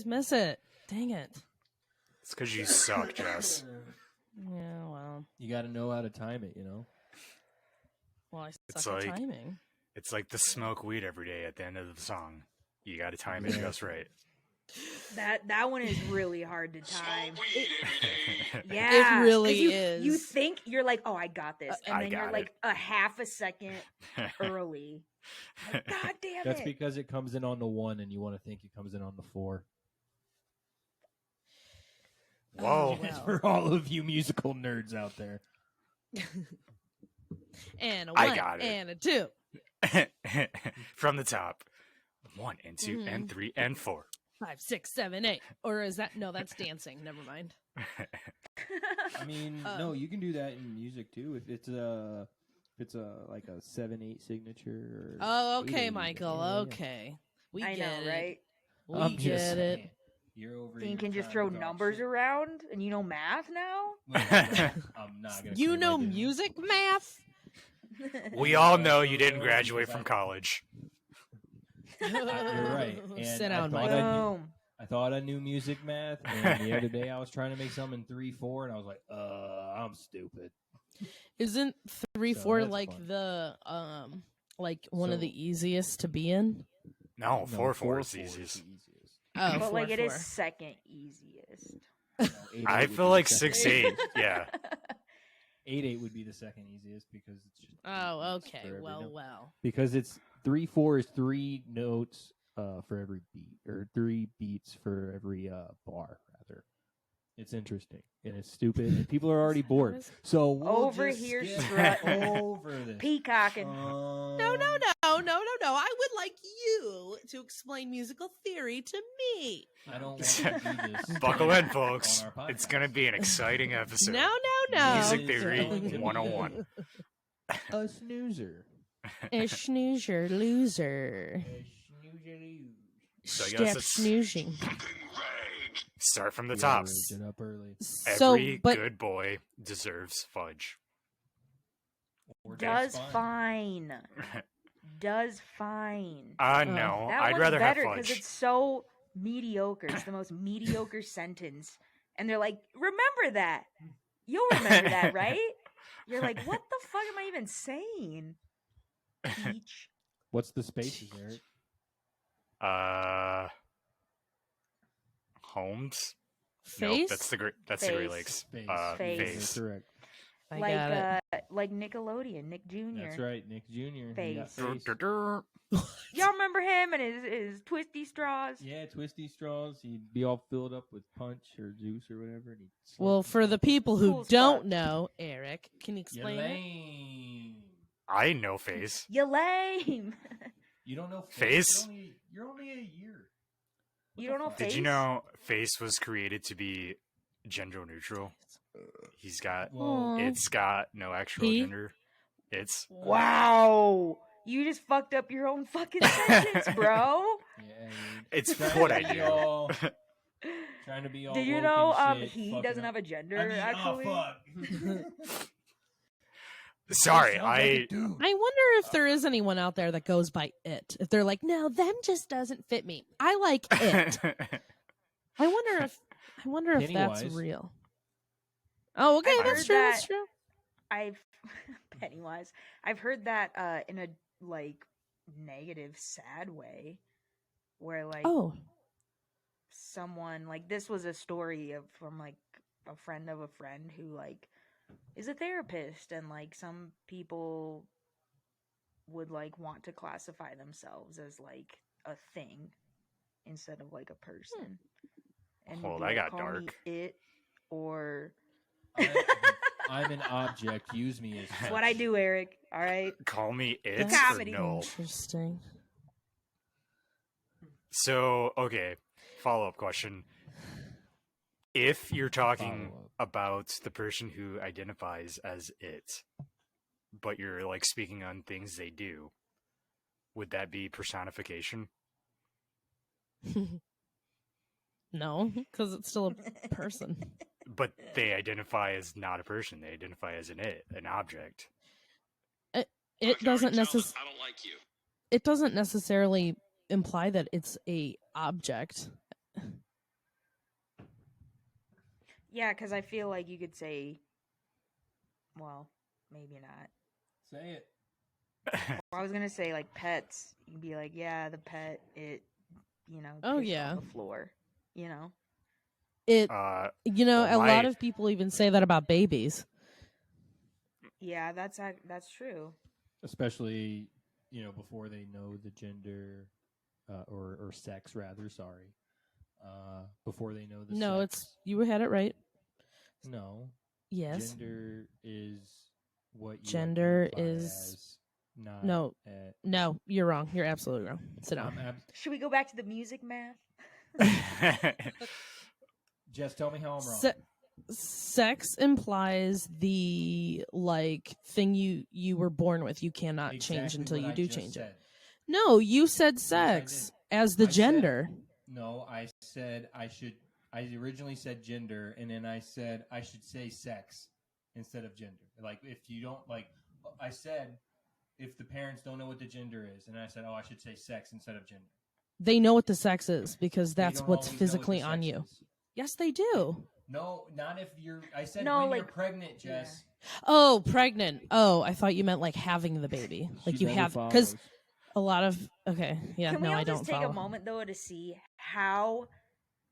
miss it. Dang it. It's because you suck, Jess. Yeah, well. You got to know how to time it, you know? Well, I suck at timing. It's like the smoke weed every day at the end of the song. You got to time it just right. That one is really hard to time. It really is. You think you're like, oh, I got this, and then you're like a half a second early. Like, God damn it! That's because it comes in on the 1, and you want to think it comes in on the 4. Whoa! For all of you musical nerds out there. And a 1 and a 2. From the top. 1 and 2 and 3 and 4. 5, 6, 7, 8. Or is that that's dancing? Never mind. I mean, no, you can do that in music too. If it's like a 7/8 signature. Oh, okay, Michael. Okay, we get it, right? We get it. You're over. So you can just throw numbers around, and you know math now. I'm not gonna. You know music math. We all know you didn't graduate from college. You're right. And sit down, Michael. I thought I knew music math, and the other day I was trying to make something in 3/4, and I was like, I'm stupid. Isn't 3/4 like fun. The like one of the easiest to be in? No, 4/4 is the easiest. Oh, but like it is second easiest. I feel like 6/8. Yeah. 8/8 would be the second easiest because it's just. Oh, okay. Well. Because it's 3/4 is 3 notes for every beat, or 3 beats for every bar. Rather, it's interesting and it's stupid, and people are already bored. So we'll over just here, strutting over this, peacocking. No. I would like you to explain musical theory to me. I don't want to do this. Buckle in, folks. It's going to be an exciting episode. No. Music theory 101. A snoozer. A snoozer loser. So I guess it's snoozing. Start from the top. Up early. Every good boy deserves fudge. Does fine. Does fine. No, that I'd rather have better fudge. Because it's so mediocre. It's the most mediocre sentence. And they're like, remember that. You'll remember that, right? You're like, what the fuck am I even saying? Peach. What's the spaces, Eric? Holmes? Face? Nope, that's the Great Lakes. Face. Correct. Like Nickelodeon, Nick Jr. That's right, Nick Jr. Face. Face. Y'all remember him and his twisty straws? Yeah, twisty straws. He'd be all filled up with punch or juice or whatever. And well, for the people who don't know, Eric, can you explain it? I know Face. You lame. You don't know Face? You're only a year. You don't know Face? Did you know Face was created to be gender neutral? It's got no actual gender. It's wow. You just fucked up your own fucking sentence, bro. Yeah, it's what I do. Trying to be all. Did you know shit, he doesn't have a gender actually? Oh, fuck. Sorry, I wonder if there is anyone out there that goes by it. If they're like, no, them just doesn't fit me. I like it. I wonder if that's real. Oh, okay, that's true. That's true. Pennywise. I've heard that in a like negative, sad way, where like someone like this was a story from like a friend of a friend who like is a therapist, and like some people would like want to classify themselves as like a thing instead of like a person. And that like, got call dark. me it or I'm an object. Use me as that's what I do, Eric. All right. Call me it comedy. or no. Interesting. So, okay, follow-up question. If you're talking about the person who identifies as it, but you're like speaking on things they do, would that be personification? No, because it's still a person. But they identify as not a person. They identify as an object. It doesn't necessarily. I don't like you. It doesn't necessarily imply that it's a object. Yeah, because I feel like you could say, well, maybe not. Say it. Well, I was gonna say like pets. You'd be like, yeah, the pet, Oh, pissed yeah. on the floor. It, well, a lot of people even say that about babies. Yeah, that's true. Especially, before they know the gender, or sex rather. Sorry, before they know the. No, sex. you had it right. No. Yes. Gender is what you Gender identify is as. Not no. No, you're wrong. You're absolutely wrong. Sit down. Should we go back to the music math? Jess, tell me how I'm wrong. Sex implies the thing you were born with. You cannot change until you do change it. No, you said sex as the gender. No, I said I originally said gender, and then I said I should say sex instead of gender. Like, if you don't I said if the parents don't know what the gender is, and I said, I should say sex instead of gender. They know what the sex is because that's what's physically on you. Yes, they do. No, not if you're. I said when you're pregnant, Jess. Yeah. Oh, pregnant. Oh, I thought you meant having the baby. Like you have, because a lot of okay, yeah. Can we no, all I don't just take follow. a moment though to see how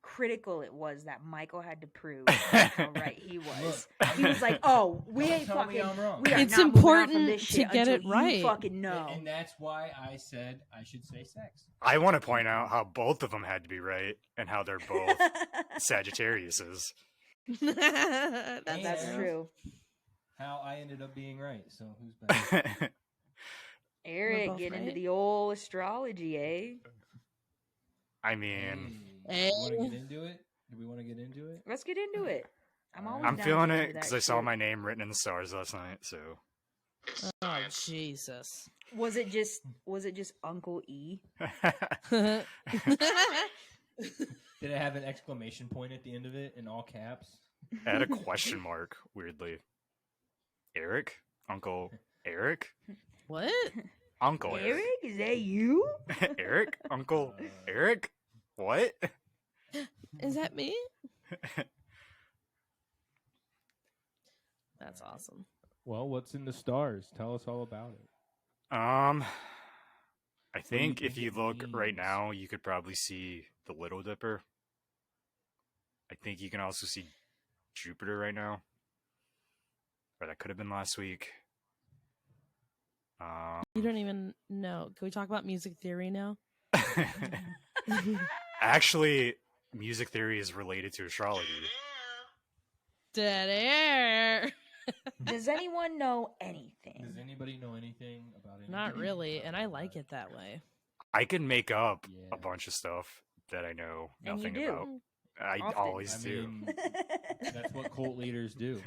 critical it was that Michael had to prove how right he was. Look, he was like, "Oh, we ain't fucking. We are it's not important from this shit to get it right. You fucking know." And that's why I said I should say sex. I want to point out how both of them had to be right, and how they're both Sagittariuses. That's true. How I ended up being right. So who's better? Eric, get into the old astrology, eh? I mean, do we want to get into it? Do we want to get into it? Let's get into it. I'm feeling it because I saw my name written in the stars last night. So. Oh Jesus! Was it just Uncle E? Did it have an exclamation point at the end of it in all caps? I had a question mark, weirdly. Eric? Uncle Eric? What? Uncle Eric? Is that you? Eric? Uncle Eric? What? Is that me? That's awesome. Well, what's in the stars? Tell us all about it. I think if you look right now, you could probably see the Little Dipper. I think you can also see Jupiter right now. Or that could have been last week. You don't even know. Can we talk about music theory now? Actually, music theory is related to astrology. Dead air. Does anyone know anything? Does anybody know anything about it? Not really, and I like it that way. I can make up a bunch of stuff that I know nothing and you do. about. I Often. always do. That's what cult leaders do.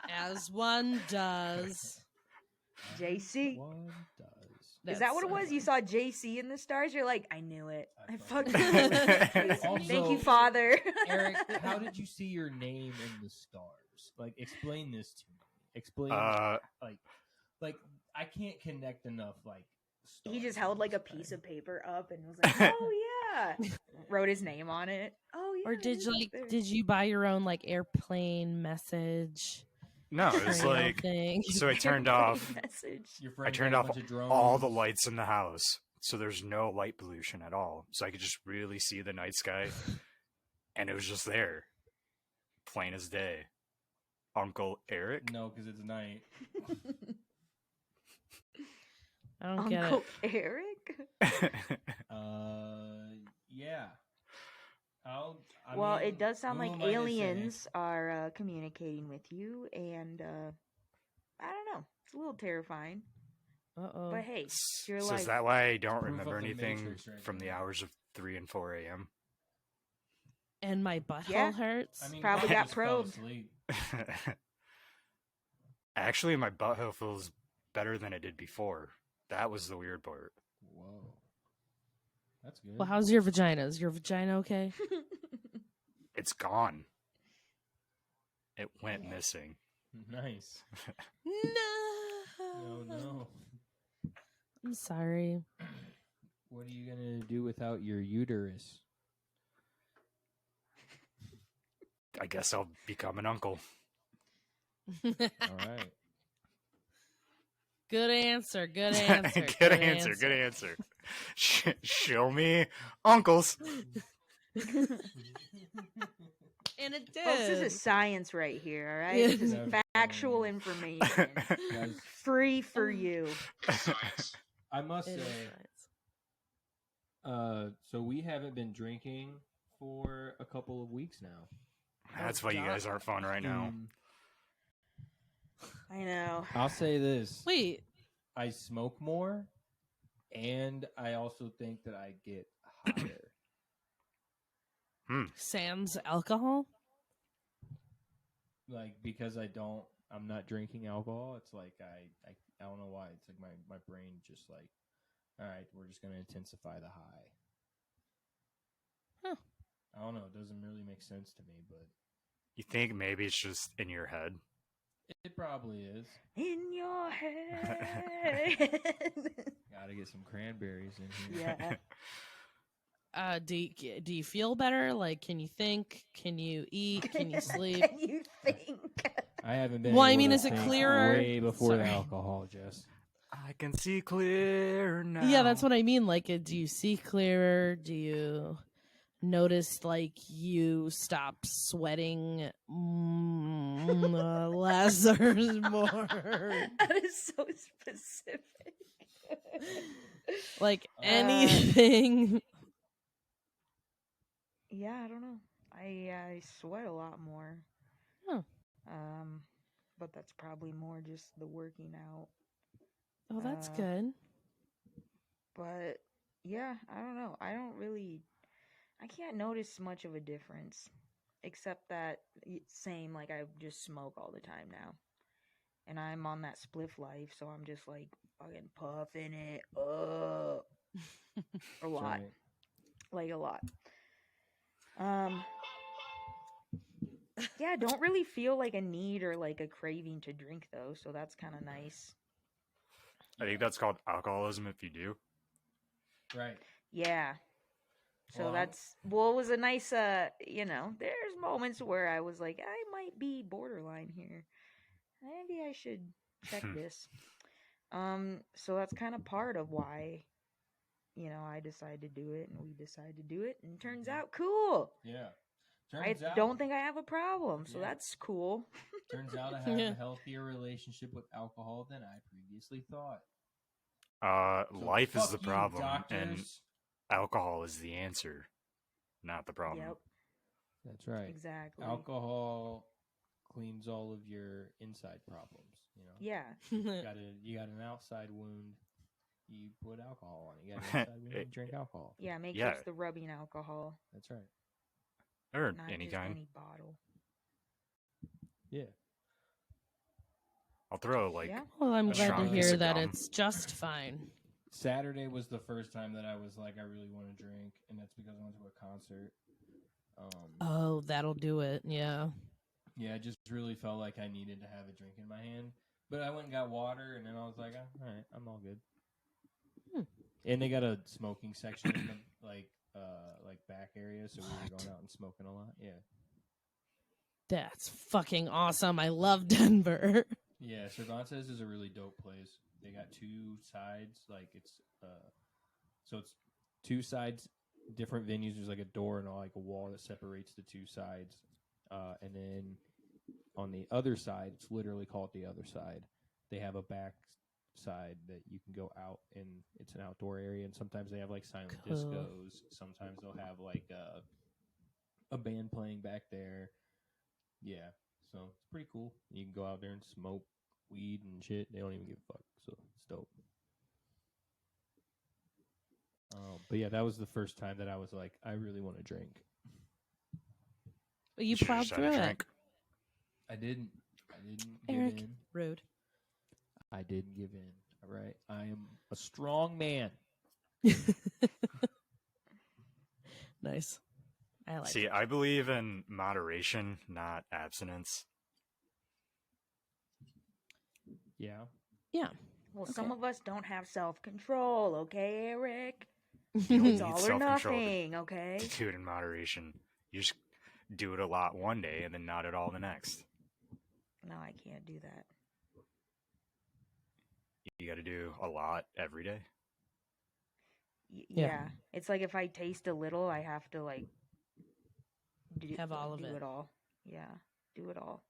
As one does. JC. One does. Is that what it was? You saw JC in the stars? You're like, I knew it. I fucking knew it. Also, Thank you, Father. Eric, how did you see your name in the stars? Like, explain this to me. Explain, like I can't connect enough, stars. He just held, a piece of paper up and was like, oh, yeah. Wrote his name on it. Oh, yeah. Or did you buy your own, airplane message? No, it's so I turned off. I turned off all the lights in the house, so there's no light pollution at all. So I could just really see the night sky, and it was just there, plain as day. Uncle Eric? No, because it's night. I don't get it. Uncle Eric? Yeah. It does sound like aliens are communicating with you, and I don't know. It's a little terrifying. Uh-oh. But hey, you're so is that why I don't remember anything from the hours of 3 and 4 a.m.? And my butthole hurts? Probably got probed. Actually, my butthole feels better than it did before. That was the weird part. Whoa. That's good. Well, how's your vagina? Is your vagina okay? It's gone. It went missing. Nice. No. I'm sorry. What are you going to do without your uterus? I guess I'll become an uncle. All right. Good answer. Good answer. Show me uncles. And it did. Folks, this is science right here, all right? Yeah. This is factual information. Free for you. I must It is say, science. so we haven't been drinking for a couple of weeks now. That's why you guys aren't fun right now. I know. I'll say this. Wait. I smoke more, and I also think that I get higher. Sans alcohol? Like, because I'm not drinking alcohol, it's like I don't know why. It's like my brain just like, all right, we're just going to intensify the high. Huh. I don't know. It doesn't really make sense to me, but... You think maybe it's just in your head? It probably is. In your head. Gotta get some cranberries in here. Yeah. Do you feel better? Like, can you think? Can you eat? Can you sleep? Can you think? I haven't been. Well, I able mean, to is it think clearer? Way before Sorry. the alcohol, Jess. I can see clear now. Yeah, that's what I mean. Like, do you see clearer? Do you notice, like, you stop sweating less or more? That is so specific. Like, anything? Yeah, I don't know. I sweat a lot more. Huh. But that's probably more just the working out. Oh, that's good. But yeah, I don't know. I can't notice much of a difference, except that same, like, I just smoke all the time now. And I'm on that spliff life, so I'm just like fucking puffing it up. A lot. Right. Like a lot. Yeah, I don't really feel like a need or like a craving to drink though, so that's kind of nice. I think that's called alcoholism if you do. Right. Yeah. So Well, it was a nice, there's moments where I was like, I might be borderline here. Maybe I should check this. So that's kind of part of why, I decided to do it and we decided to do it, and it turns out cool. Yeah. I don't think I have a problem, so that's cool. Turns out I have a healthier relationship with alcohol than I previously thought. So Life is the fuck you, problem, doctors. and alcohol is the answer, not the problem. Yep, That's right. exactly. Alcohol cleans all of your inside problems. Yeah. You got an outside wound. You put alcohol on it. You got an outside wound. You drink alcohol. Yeah, make sure it's the rubbing alcohol. That's right. Or Not any just kind. any bottle. Yeah. I'll throw Well, I'm a glad to strong piece hear of that gum. it's just fine. Saturday was the first time that I was like, I really want to drink, and that's because I went to a concert. Oh, that'll do it. Yeah. Yeah, I just really felt like I needed to have a drink in my hand. But I went and got water, and then I was like, all right, I'm all good. And they got a smoking section in the like back area, so we were going out and smoking a lot. Yeah. That's fucking awesome. I love Denver. Yeah, Cervantes is a really dope place. They got two sides, like it's two sides, different venues. There's like a door and like a wall that separates the two sides, and then on the other side, it's literally called the other side. They have a back side that you can go out, and it's an outdoor area. And sometimes they have like silent discos. Sometimes they'll have like a band playing back there. Yeah, so it's pretty cool. You can go out there and smoke weed and shit. They don't even give a fuck, so it's dope. But yeah, that was the first time that I was like, I really want to drink. Well, you Should've plowed just had through a it. drink. I didn't Eric, give in. rude. I didn't give in. All right, I am a strong man. Nice. I like See, it. I believe in moderation, not abstinence. Yeah. Yeah. Well, Okay. some of us don't have self-control, okay, Eric? You don't It's need all or self-control nothing, okay? to do it in moderation. You just do it a lot one day and then not at all the next. No, I can't do that. You got to do a lot every day. Yeah. It's like if I taste a little, I have to like have all of do it. it all. Yeah, do it all.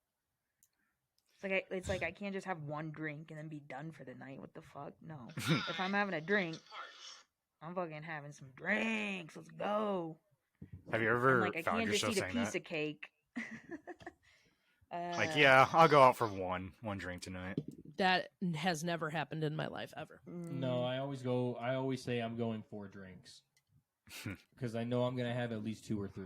It's like I can't just have one drink and then be done for the night. What the fuck? No. If I'm having a drink, I'm fucking having some drinks. Let's go. Have you ever like I found can't just yourself eat a saying piece that? of cake. Like, yeah, I'll go out for one drink tonight. That has never happened in my life ever. No, I always say I'm going 4 drinks. Because I know I'm going to have at least 2 or 3.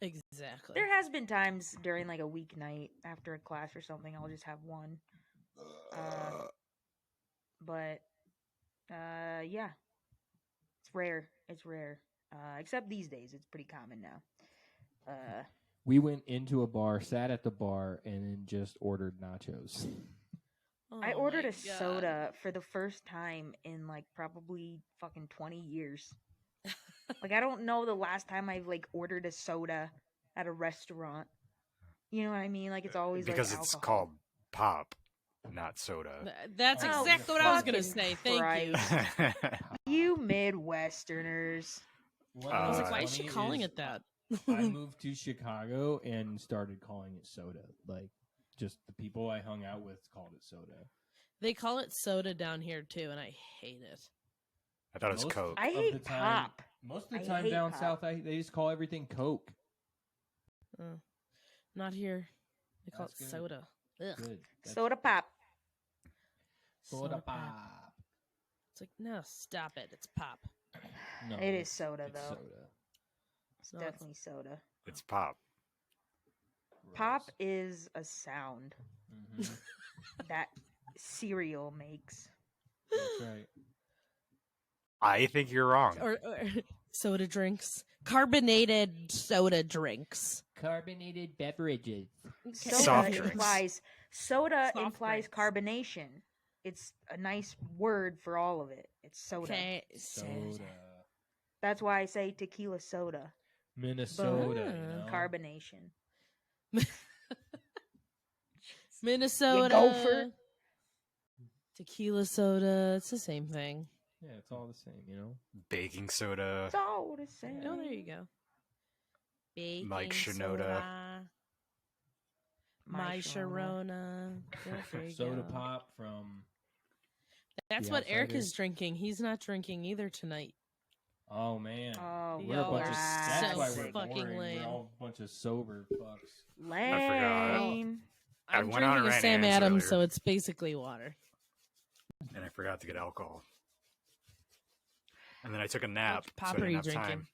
Exactly. There has been times during like a weeknight after a class or something, I'll just have one. But yeah. It's rare. It's rare. Except these days, it's pretty common now. We went into a bar, sat at the bar, and then just ordered nachos. I ordered a soda for the first time in like probably fucking 20 years. Like I don't know the last time I've like ordered a soda at a restaurant. You know what I mean? Like it's always because like it's alcohol. called pop, not soda. That's exactly what I was gonna say. Thank you. You Midwesterners. I was like, why is she calling it that? I moved to Chicago and started calling it soda. Like, just the people I hung out with called it soda. They call it soda down here too, and I hate it. I thought it was Coke. I hate pop. Most of the time down south, they just call everything Coke. Not here. They call it soda. Ugh. Good. Soda pop. Soda pop. It's like, no, stop it. It's pop. No, it is soda, it's though. Soda. It's definitely soda. It's pop. Gross. Pop is a sound that cereal makes. That's right. I think you're wrong. Or soda drinks. Carbonated soda drinks. Carbonated beverages. Soft drinks. Soda implies carbonation. It's a nice word for all of it. It's soda. Okay. Soda. That's why I say tequila soda. Minnesota. Carbonation. Minnesota. Gopher. Tequila soda. It's the same thing. Yeah, it's all the same, you know? Baking soda. It's all the same. Oh, there you go. Baking Mike Shinoda. soda. My Sharona. Soda go. pop from... That's what Eric is drinking. He's not drinking either tonight. Oh, man. Oh, we're a bunch of... That's so why we're fucking boring. lame. We're all a bunch of sober fucks. Lame. I forgot. I'm went on drinking a Rand Sam Ann's Adams, earlier. so it's basically water. And I forgot to get alcohol. And then I took a nap. Which pop so I are didn't you have drinking? time.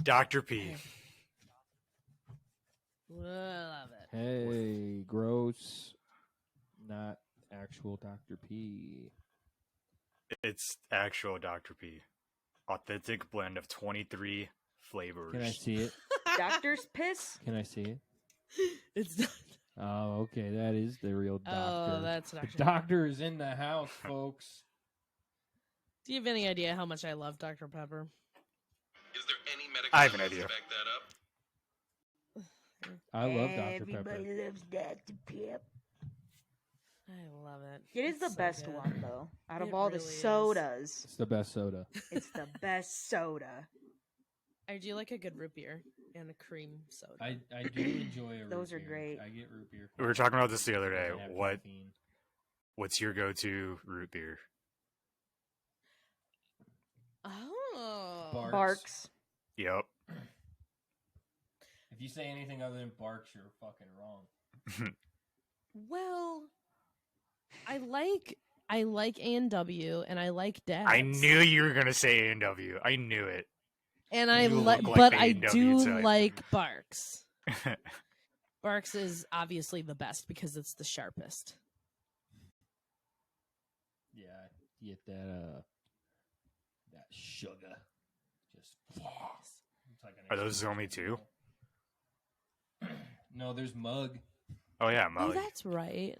Dr. P. Love it. Hey, gross. Not actual Dr. P. It's actual Dr. P. Authentic blend of 23 flavors. Can I see it? Doctor's piss? Can I see it? It's not. Oh, okay. That is the real doctor. Oh, that's The Dr. doctor is in the house, folks. Do you have any idea how much I love Dr. Pepper? Is there any medical I have an evidence idea. to back that up? I love Dr. Pepper. Everybody loves Dr. Pep. I love it. It is the so best good. one, though. Out of It all the really is. sodas, It's the best soda. it's the best soda. I do like a good root beer and a cream soda. I do enjoy a root Those are beer. great. I get root beer. We were talking about this the other day. Doesn't have What caffeine. What's your go-to root beer? Oh. Barks. Yep. If you say anything other than Barks, you're fucking wrong. Well, I like A&W and I like Dad's. I knew you were gonna say A&W. I knew it. And I You like, look like but the I A&W do type. like Barks. Barks is obviously the best because it's the sharpest. Yeah, you get that sugar. Just Yes. it's like an Are those the only explosion. No, there's Mug. Oh yeah, Oh, Mug. that's right.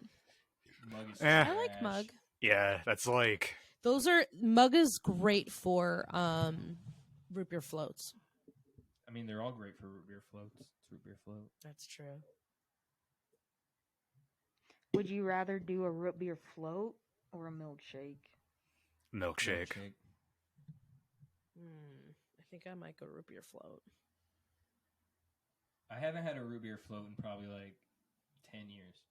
Mug is Eh. I like trash. Mug. Yeah, that's like Mug is great for root beer floats. I mean, they're all great for root beer floats. It's root beer float. That's true. Would you rather do a root beer float or a milkshake? Milkshake. I think I might go root beer float. I haven't had a root beer float in probably like 10 years.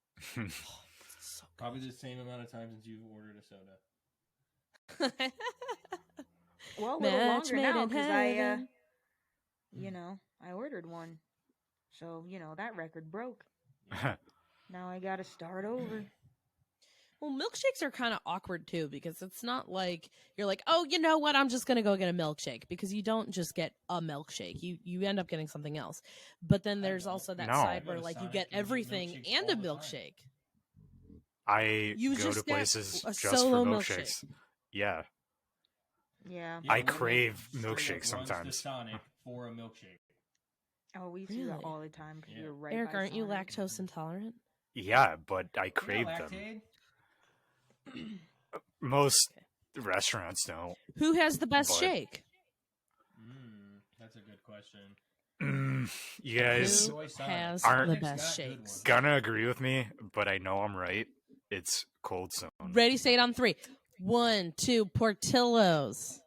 So probably the same amount of time since you've ordered a soda. Well, a little Match longer made now in because heaven. I ordered one. So, that record broke. Now I gotta start over. Well, milkshakes are kind of awkward too because it's not like you're like, oh, you know what? I'm just gonna go get a milkshake, because you don't just get a milkshake. You end up getting something else. But then there's also that side where like you get everything and a milkshake. I You go just to get places a just for solo milkshakes. Yeah. Yeah. I crave milkshakes Runs sometimes. to Sonic for a milkshake. Oh, we see that all the time because you're right. Eric, by aren't you Sonic. lactose intolerant? Yeah, but I crave them. Most restaurants don't. Who has the best But- shake? That's a good question. You guys Who has aren't the best shakes? gonna agree with me, but I know I'm right. It's Cold Stone. Ready, say it on 3. 1, 2, Portillo's.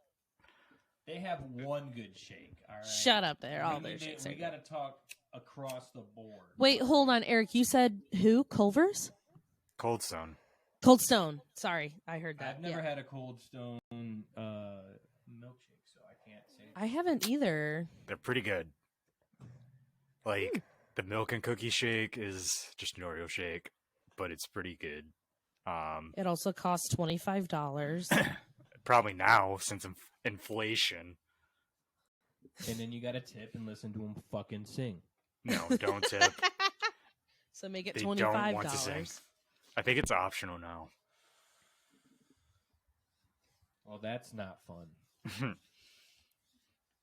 They have one good shake. All right. Shut up there. All their shakes are We good. got to talk across the board. Wait, hold on, Eric. You said who? Culver's? Cold Stone. Cold Stone. Sorry, I heard that. I've never had a Cold Stone milkshake, so I can't say. I haven't either. They're pretty good. Like, the milk and cookie shake is just an Oreo shake, but it's pretty good. It also costs $25. Probably now, since inflation. And then you got to tip and listen to them fucking sing. No, don't tip. So make it They $25. don't want to sing. I think it's optional now. Well, that's not fun.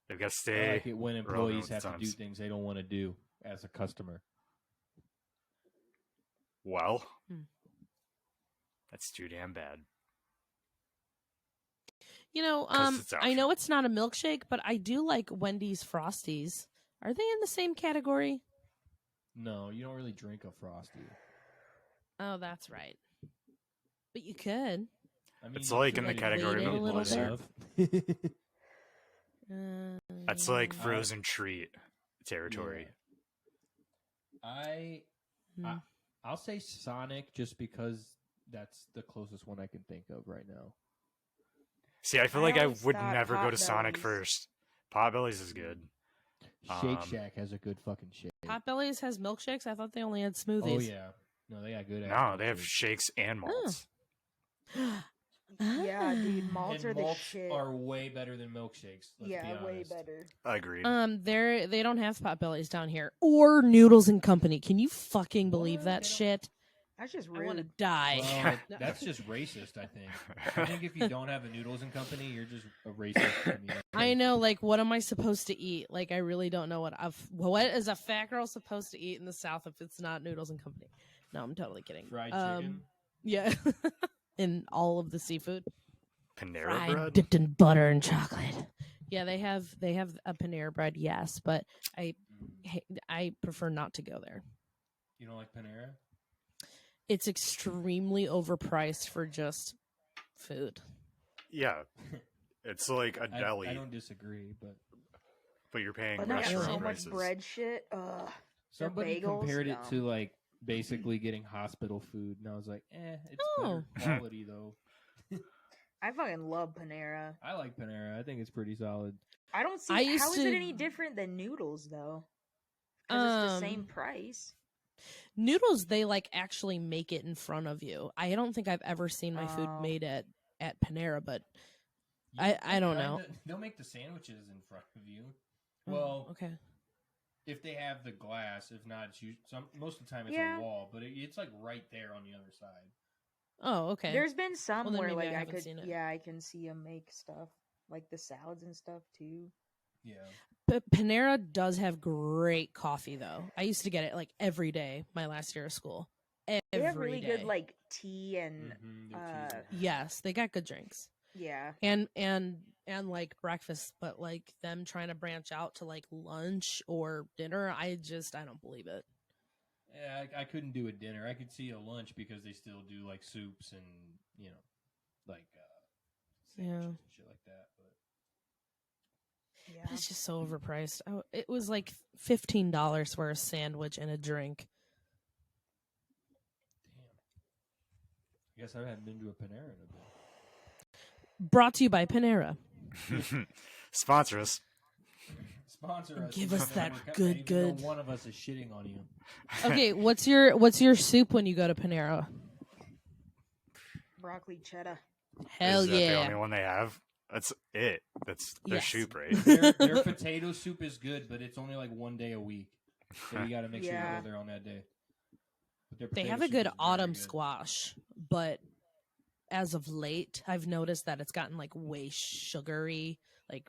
They've got to I stay. like it when relevant employees with have to do times. things they don't want to do as a customer. Well, that's too damn bad. You know, 'Cause it's I know optional. it's not a milkshake, but I do like Wendy's Frosties. Are they in the same category? No, you don't really drink a Frosty. Oh, that's right. But you could. I mean, It's you like could in the like category of wait a little little bit. bit. That's like frozen treat territory. I'll say Sonic just because that's the closest one I can think of right now. See, I feel I like I always would thought never go to Potbellies. Sonic first. Potbellies is good. Shake Shack has a good fucking shake. Potbellies has milkshakes? I thought they only had smoothies. Oh yeah, no, they got good. No, they have shakes and malts. Yeah, dude, malts And are the malts shit. are way better than milkshakes. Let's be Yeah, way honest. better. Agreed. They don't have Potbellies down here. Or Noodles and Company. Can you fucking believe What? that They don't- shit? That's just I want to rude. die. Well, No. that's just racist. I think. I think if you don't have a Noodles and Company, you're just a racist. to me. I know, like, what am I supposed to eat? Like, I really don't know what is a fat girl supposed to eat in the South if it's not Noodles and Company? No, I'm totally kidding. Fried chicken. Yeah. And all of the seafood. Panera Fried, bread? dipped in butter and chocolate. Yeah, they have a Panera bread, yes, but I prefer not to go there. You don't like Panera? It's extremely overpriced for just food. Yeah. It's like a deli, I don't disagree, but but you're paying But they got restaurant so much prices. bread shit. Their somebody bagels, compared it to no. like basically getting hospital food, and I was like, it's Oh. better quality though. I fucking love Panera. I like Panera. I think it's pretty solid. I don't see I used how is it to- any different than noodles though. Because it's the same Um, price. Noodles, they like actually make it in front of you. I don't think I've ever seen my food Oh. made at Panera, but Yeah, I don't know. They'll make the sandwiches in front of you. oh, Well, okay. if they have the glass, if not, it's most of the time it's Yeah. a wall, but it's like right there on the other side. Oh, okay. There's been some Well, then where maybe like I I haven't could seen it. I can see them make stuff like the salads and stuff too. Yeah. But Panera does have great coffee, though. I used to get it like every day my last year of school. They have Every really day. good like tea and Their teas are Yes, they got good drinks. yeah. And and like breakfast, but like them trying to branch out to like lunch or dinner, I don't believe it. Yeah, I couldn't do a dinner. I could see a lunch because they still do like soups and like sandwiches and shit like that. But Yeah. It's just so overpriced. It was like $15 for a sandwich and a drink. damn, I guess I haven't been to a Panera in a bit. Brought to you by Panera. Sponsor us. Sponsor us. Give us that even good. though one of us is shitting on you. Okay, what's your soup when you go to Panera? Broccoli cheddar. Hell Is that the yeah. only one they have? That's it. That's their Yes. soup, right? Their potato soup is good, but it's only like one day a week. So you got to make sure you Yeah. go there on that day. But their They potato have a soup good is very autumn good. squash, but as of late, I've noticed that it's gotten like way sugary. Like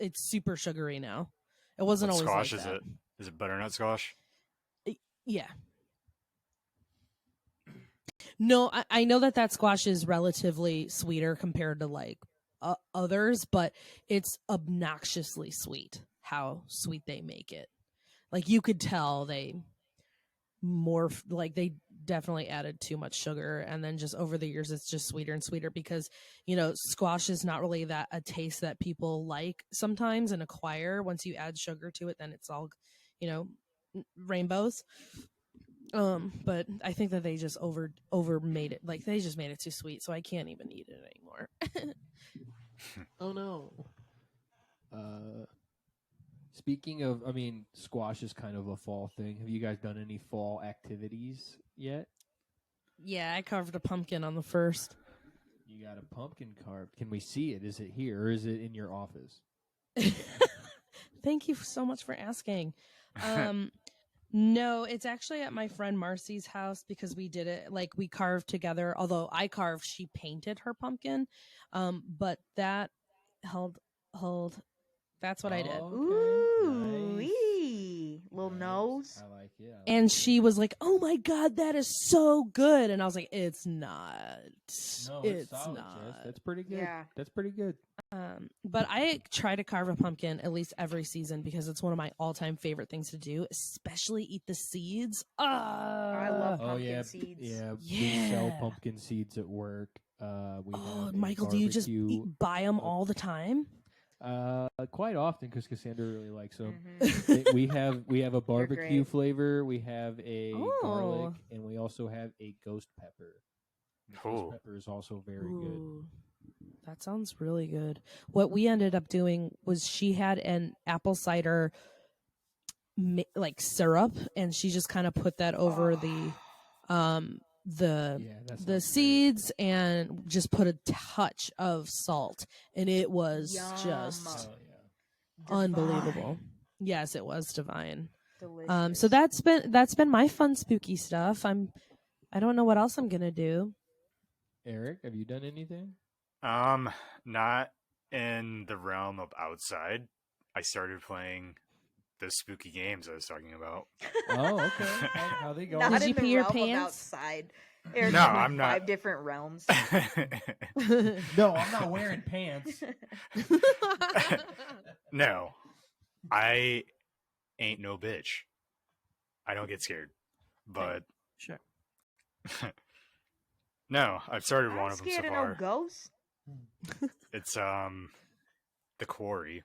it's super sugary now. It wasn't What always squash like is that. it? Is it butternut squash? Yeah. No, I know that squash is relatively sweeter compared to like others, but it's obnoxiously sweet. How sweet they make it. Like you could tell they they definitely added too much sugar, and then just over the years it's just sweeter and sweeter because squash is not really that a taste that people like sometimes and acquire. Once you add sugar to it, then it's all rainbows. But I think that they just over made it. Like they just made it too sweet, so I can't even eat it anymore. Oh no. Speaking of, squash is kind of a fall thing. Have you guys done any fall activities yet? Yeah, I carved a pumpkin on the 1st. You got a pumpkin carved. Can we see it? Is it here or is it in your office? Thank you so much for asking. No, it's actually at my friend Marcy's house because we did it like we carved together. Although I carved, she painted her pumpkin. But that hold. That's what I did. Okay. Ooh, Nice. little Nice. nose. I like it. And she was like, "Oh my god, that is so good!" And I was like, "It's not. No, it's solid, not." Jess. That's pretty good. Yeah. That's pretty good. But I try to carve a pumpkin at least every season because it's one of my all-time favorite things to do, especially eat the seeds. I love Oh pumpkin yeah, seeds. yeah. We Yeah. sell pumpkin seeds at work. We have a Michael, do you just barbecue, buy them all the time? quite often because Cassandra really likes them. Mhm. We have a barbecue great. flavor. We have a garlic, Oh. and we also have a ghost pepper. The Cool. ghost pepper is also very good. Ooh, that sounds really good. What we ended up doing was she had an apple cider like syrup, and she just kind of put that over the Yeah, that sounds the great. seeds and just put a touch of salt, and it was Yum. just Oh yeah. unbelievable. Yes, it was divine. Delicious. So that's been my fun spooky stuff. I don't know what else I'm gonna do. Eric, have you done anything? Not in the realm of outside. I started playing those spooky games I was talking about. Oh, okay. How they going? Not Did in you the pee your realm of pants? outside. Eric No, went I'm not. 5 different realms. No, I'm not wearing pants. No, I ain't no bitch. I don't get scared. But Sure. no, I've started I'm one of them so scared of far. no ghosts. It's The Quarry.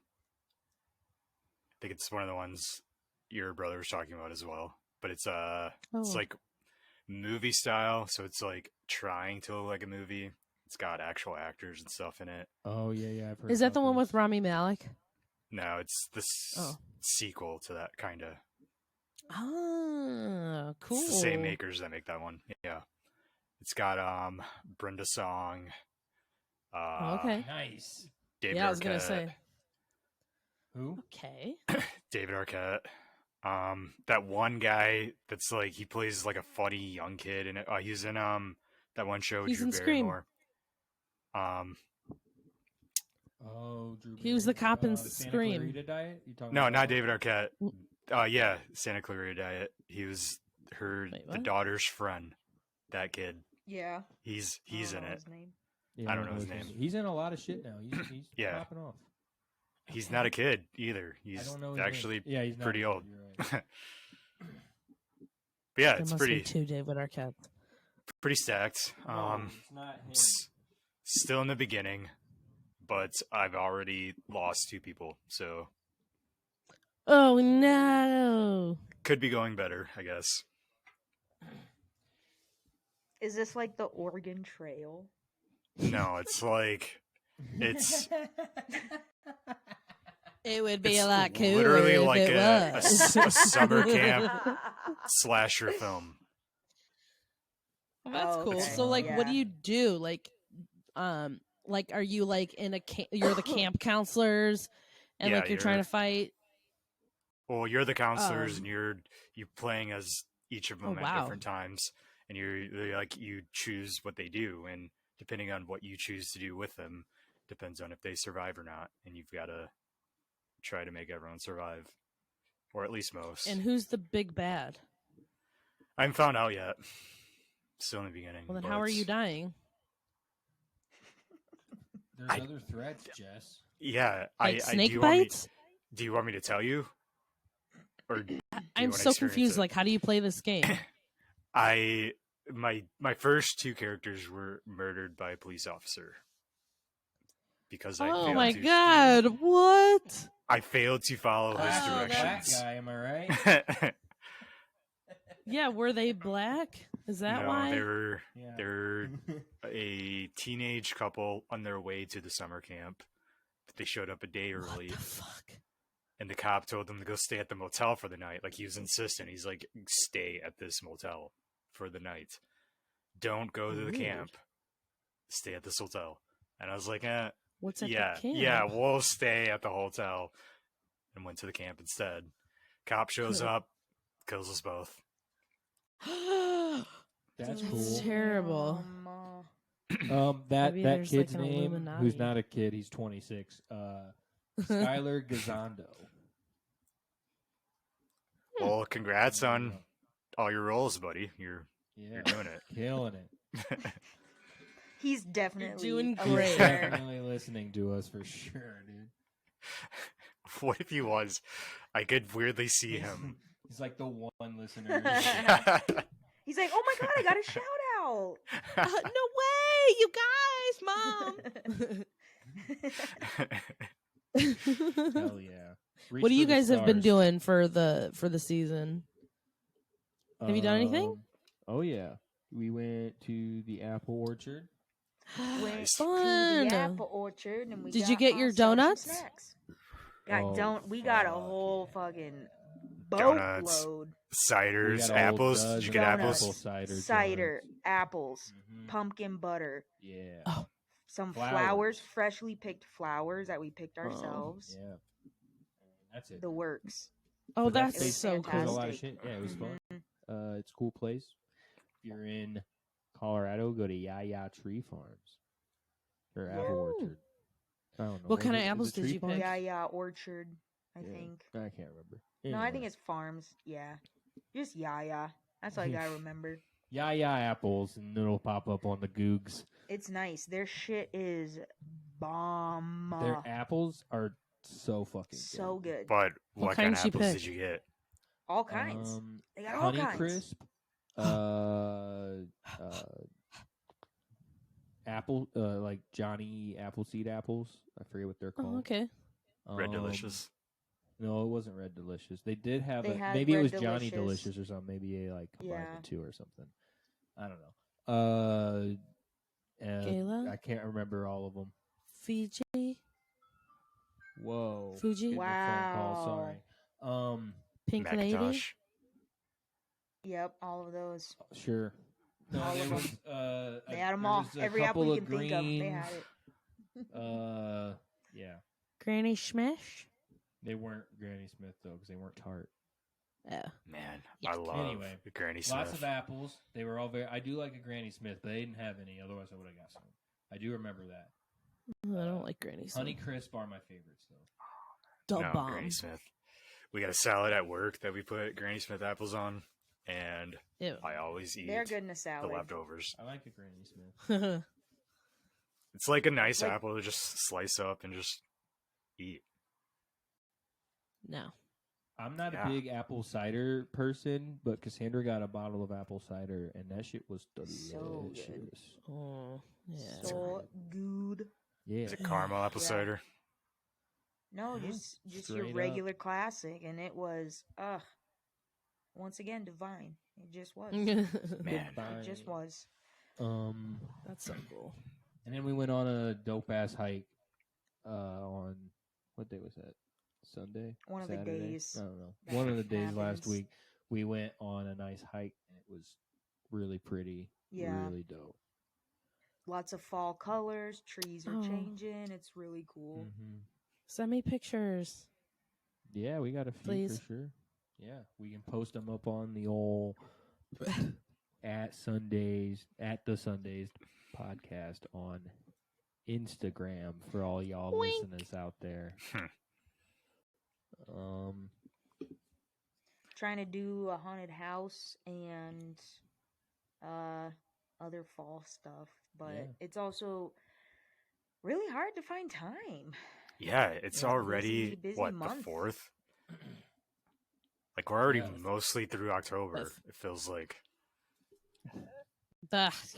I think it's one of the ones your brother was talking about as well. But it's it's like movie style, so it's like trying to look like a movie. It's got actual actors and stuff in it. Oh yeah, I've heard. Is that the about one with this. Rami Malek? No, it's the sequel to that kind of. Ah, cool. It's the same makers that make that one. Yeah. It's got Brenda Song. Okay. Nice. David Yeah, I was gonna Arquette. say. Who? Okay. David Arquette. That one guy that's like he plays like a funny young kid, and he's in that one show. He's Drew in Scream. Barrymore. Oh, Drew. He was the cop in the Santa Scream. Clarita Diet? You talking No, about not that David Arquette. Yeah, Santa Clarita Diet. He was Wait, the what? daughter's friend. That kid. Yeah. He's I don't in know it. his name. Yeah, I don't know his name. He's in a lot of shit now. He's Yeah. popping off. He's not a kid either. I He's don't know his actually name. Yeah, he's not pretty a kid, old. you're right. But yeah, There it's must pretty be two David Arquette. pretty stacked. No, it's not him. Still in the beginning, but I've already lost 2 people, so Oh no! could be going better, I guess. Is this like the Oregon Trail? No, it's like it's It would be it's a lot cooler literally if like it a was. summer camp slasher film. Well, that's Oh, cool. okay. So, like, what do Yeah. you do? Like, are you like in a you're the camp counselors, and Yeah, like you're trying you're- to fight? Well, you're the counselors, and Um, you're playing as each of them Oh, at wow. different times, and they're like you choose what they do, and depending on what you choose to do with them, depends on if they survive or not, and you've got to try to make everyone survive, or at least most. And who's the big bad? I haven't found out yet. Still in the beginning. Well, then how are you dying? There's other threats, Jess. Yeah, Like snake do you want me- bites? Do you want me to tell you? Or do you I'm wanna so experience confused. it? Like, how do you play this game? My first 2 characters were murdered by a police officer because I Oh failed my to god! What? I failed to follow his Oh, Black directions. guy, am I right? Yeah, were they black? Is that No, why? they're a teenage couple on their way to the summer camp. But they showed up a day What early, the fuck? and the cop told them to go stay at the motel for the night. Like, he was insistent. He's like, stay at this motel for the night. Don't go to the Weird. camp. Stay at this hotel. And I was like, What's at yeah, the camp? yeah, we'll stay at the hotel. And went to the camp instead. Cop shows up, kills us both. That's That's cool. terrible. That Maybe that there's, kid's like, an name, Illuminati. who's not a kid, he's 26. Skylar Gazondo. Well, congrats on all your roles, buddy. You're Yeah, doing it. killing it. He's definitely doing a great. He's listener. definitely listening to us for sure, dude. What if he was? I could weirdly see him. He's like the one listener. He's like, oh my god, I got a shout out. No way, you guys, Mom. Hell yeah. Reach What do for you the guys have been stars. doing for the season? Have you done anything? Oh yeah, we went to the apple orchard. Went Nice. to Fun. the apple orchard and we Did you got get your ourselves some donuts? snacks. Oh, We got a fuck whole fucking Donuts. boatload. Ciders, We got a whole apples. Did you dozen get donuts. apples? Apple cider. Cider, joints. apples, Mhm. pumpkin butter, Yeah. Oh. some Flowers. flowers, freshly picked flowers that we picked ourselves. Yeah. That's it. The works. Oh, But that's It was so There's a cool. lot of shit. Yeah, it was fun. Mhm. It's a cool place. If you're in Colorado, go to Yaya Tree Farms or Apple Woo. Orchard. I don't know. What kind of Is it apples did Tree you Farms? pick? Yeah, orchard, I Yeah. think. I can't remember. No, I think Anyway. it's farms. Yeah. Just Yaya. That's like I remember. Yaya apples, and it'll pop up on the Googs. It's nice. Their shit is bomb. Their apples are so fucking So good. But what kind of kinds you apples pick? did you get? All kinds. Um, They got all Honey kinds. Crisp, apple, like Johnny Appleseed apples. I forget what they're called. Oh, okay. Red Um, Delicious. No, it wasn't Red Delicious. They did have They a, had maybe it Red was Johnny Delicious. Delicious or something. Maybe they like combined Yeah. the two or something. I don't know. Gala? I can't remember all of them. Fiji, Whoa. Fuji? Getting a phone call, Wow. sorry. Pink Lady. Macintosh. Yep, all of those. Sure. No, All there of was, They had them there all. was a Every apple couple you of can think of, they had greens. it. Yeah. Granny Smash. They weren't Granny Smith though, because they weren't tart. Oh. Man, Yeah. I love Anyway, the Granny Lots Smith. of apples. They were all very. I do like a Granny Smith, but they didn't have any. Otherwise, I would have got some. I do remember that. I don't like Granny Smith. Honey Crisp are my favorites though. Duh No, bomb. Granny Smith. We got a salad at work that we put Granny Smith apples on, and Ew. I always eat They're good in a the salad. leftovers. I like a Granny Smith. It's like a nice Like- apple to just slice up and just eat. No. I'm not Yeah. a big apple cider person, but Cassandra got a bottle of apple cider, and that shit was delicious. So good. Oh, yeah. So good. Yeah. Is it caramel apple Yeah. cider? No, Yeah, just your straight up. regular classic, and it was once again divine. It just was. Man. It just was. That's so cool. And then we went on a dope ass hike on what day was that? Sunday? One of the Saturday? days I don't know. that One of the days last happens. week, we went on a nice hike, and it was really pretty. Yeah. Really dope. Lots of fall colors. Trees are Oh. changing. It's really cool. Mm-hmm. Send me pictures. Yeah, we got a few Please. for sure. Yeah, we can post them up on the old at the Sundays podcast on Instagram for all y'all Wink. listeners out there. Trying to do a haunted house and other fall stuff, but Yeah. it's also really hard to find time. Yeah, it's Yeah. already, Busy what, month. the 4th? Like, we're already Yeah. mostly through October, Fifth. it feels like.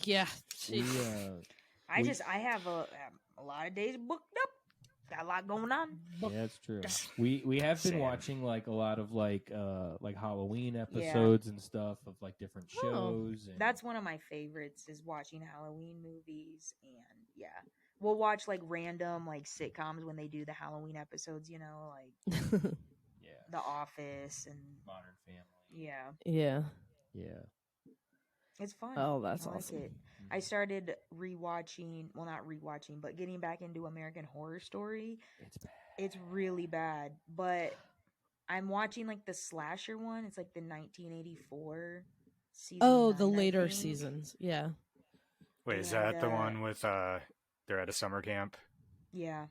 Yeah. We, Jeez. I have a lot of days booked up. Got a lot going on. yeah, that's true. We have been Same. watching like a lot of like Halloween episodes and stuff of like different Oh. shows. And That's one of my favorites is watching Halloween movies, and yeah, we'll watch like random like sitcoms when they do the Halloween episodes. You know, like yeah, The Office and Modern Family. yeah, Yeah. Yeah. it's fun. Oh, that's I like awesome. it. I started rewatching, well, not rewatching, but getting back into American Horror Story. It's bad. It's really bad, but I'm watching like the slasher one. It's like the 1984 season. Oh, the 9, I later think. seasons. Yeah. Wait, is And, that the one with, they're at a summer camp? Yeah.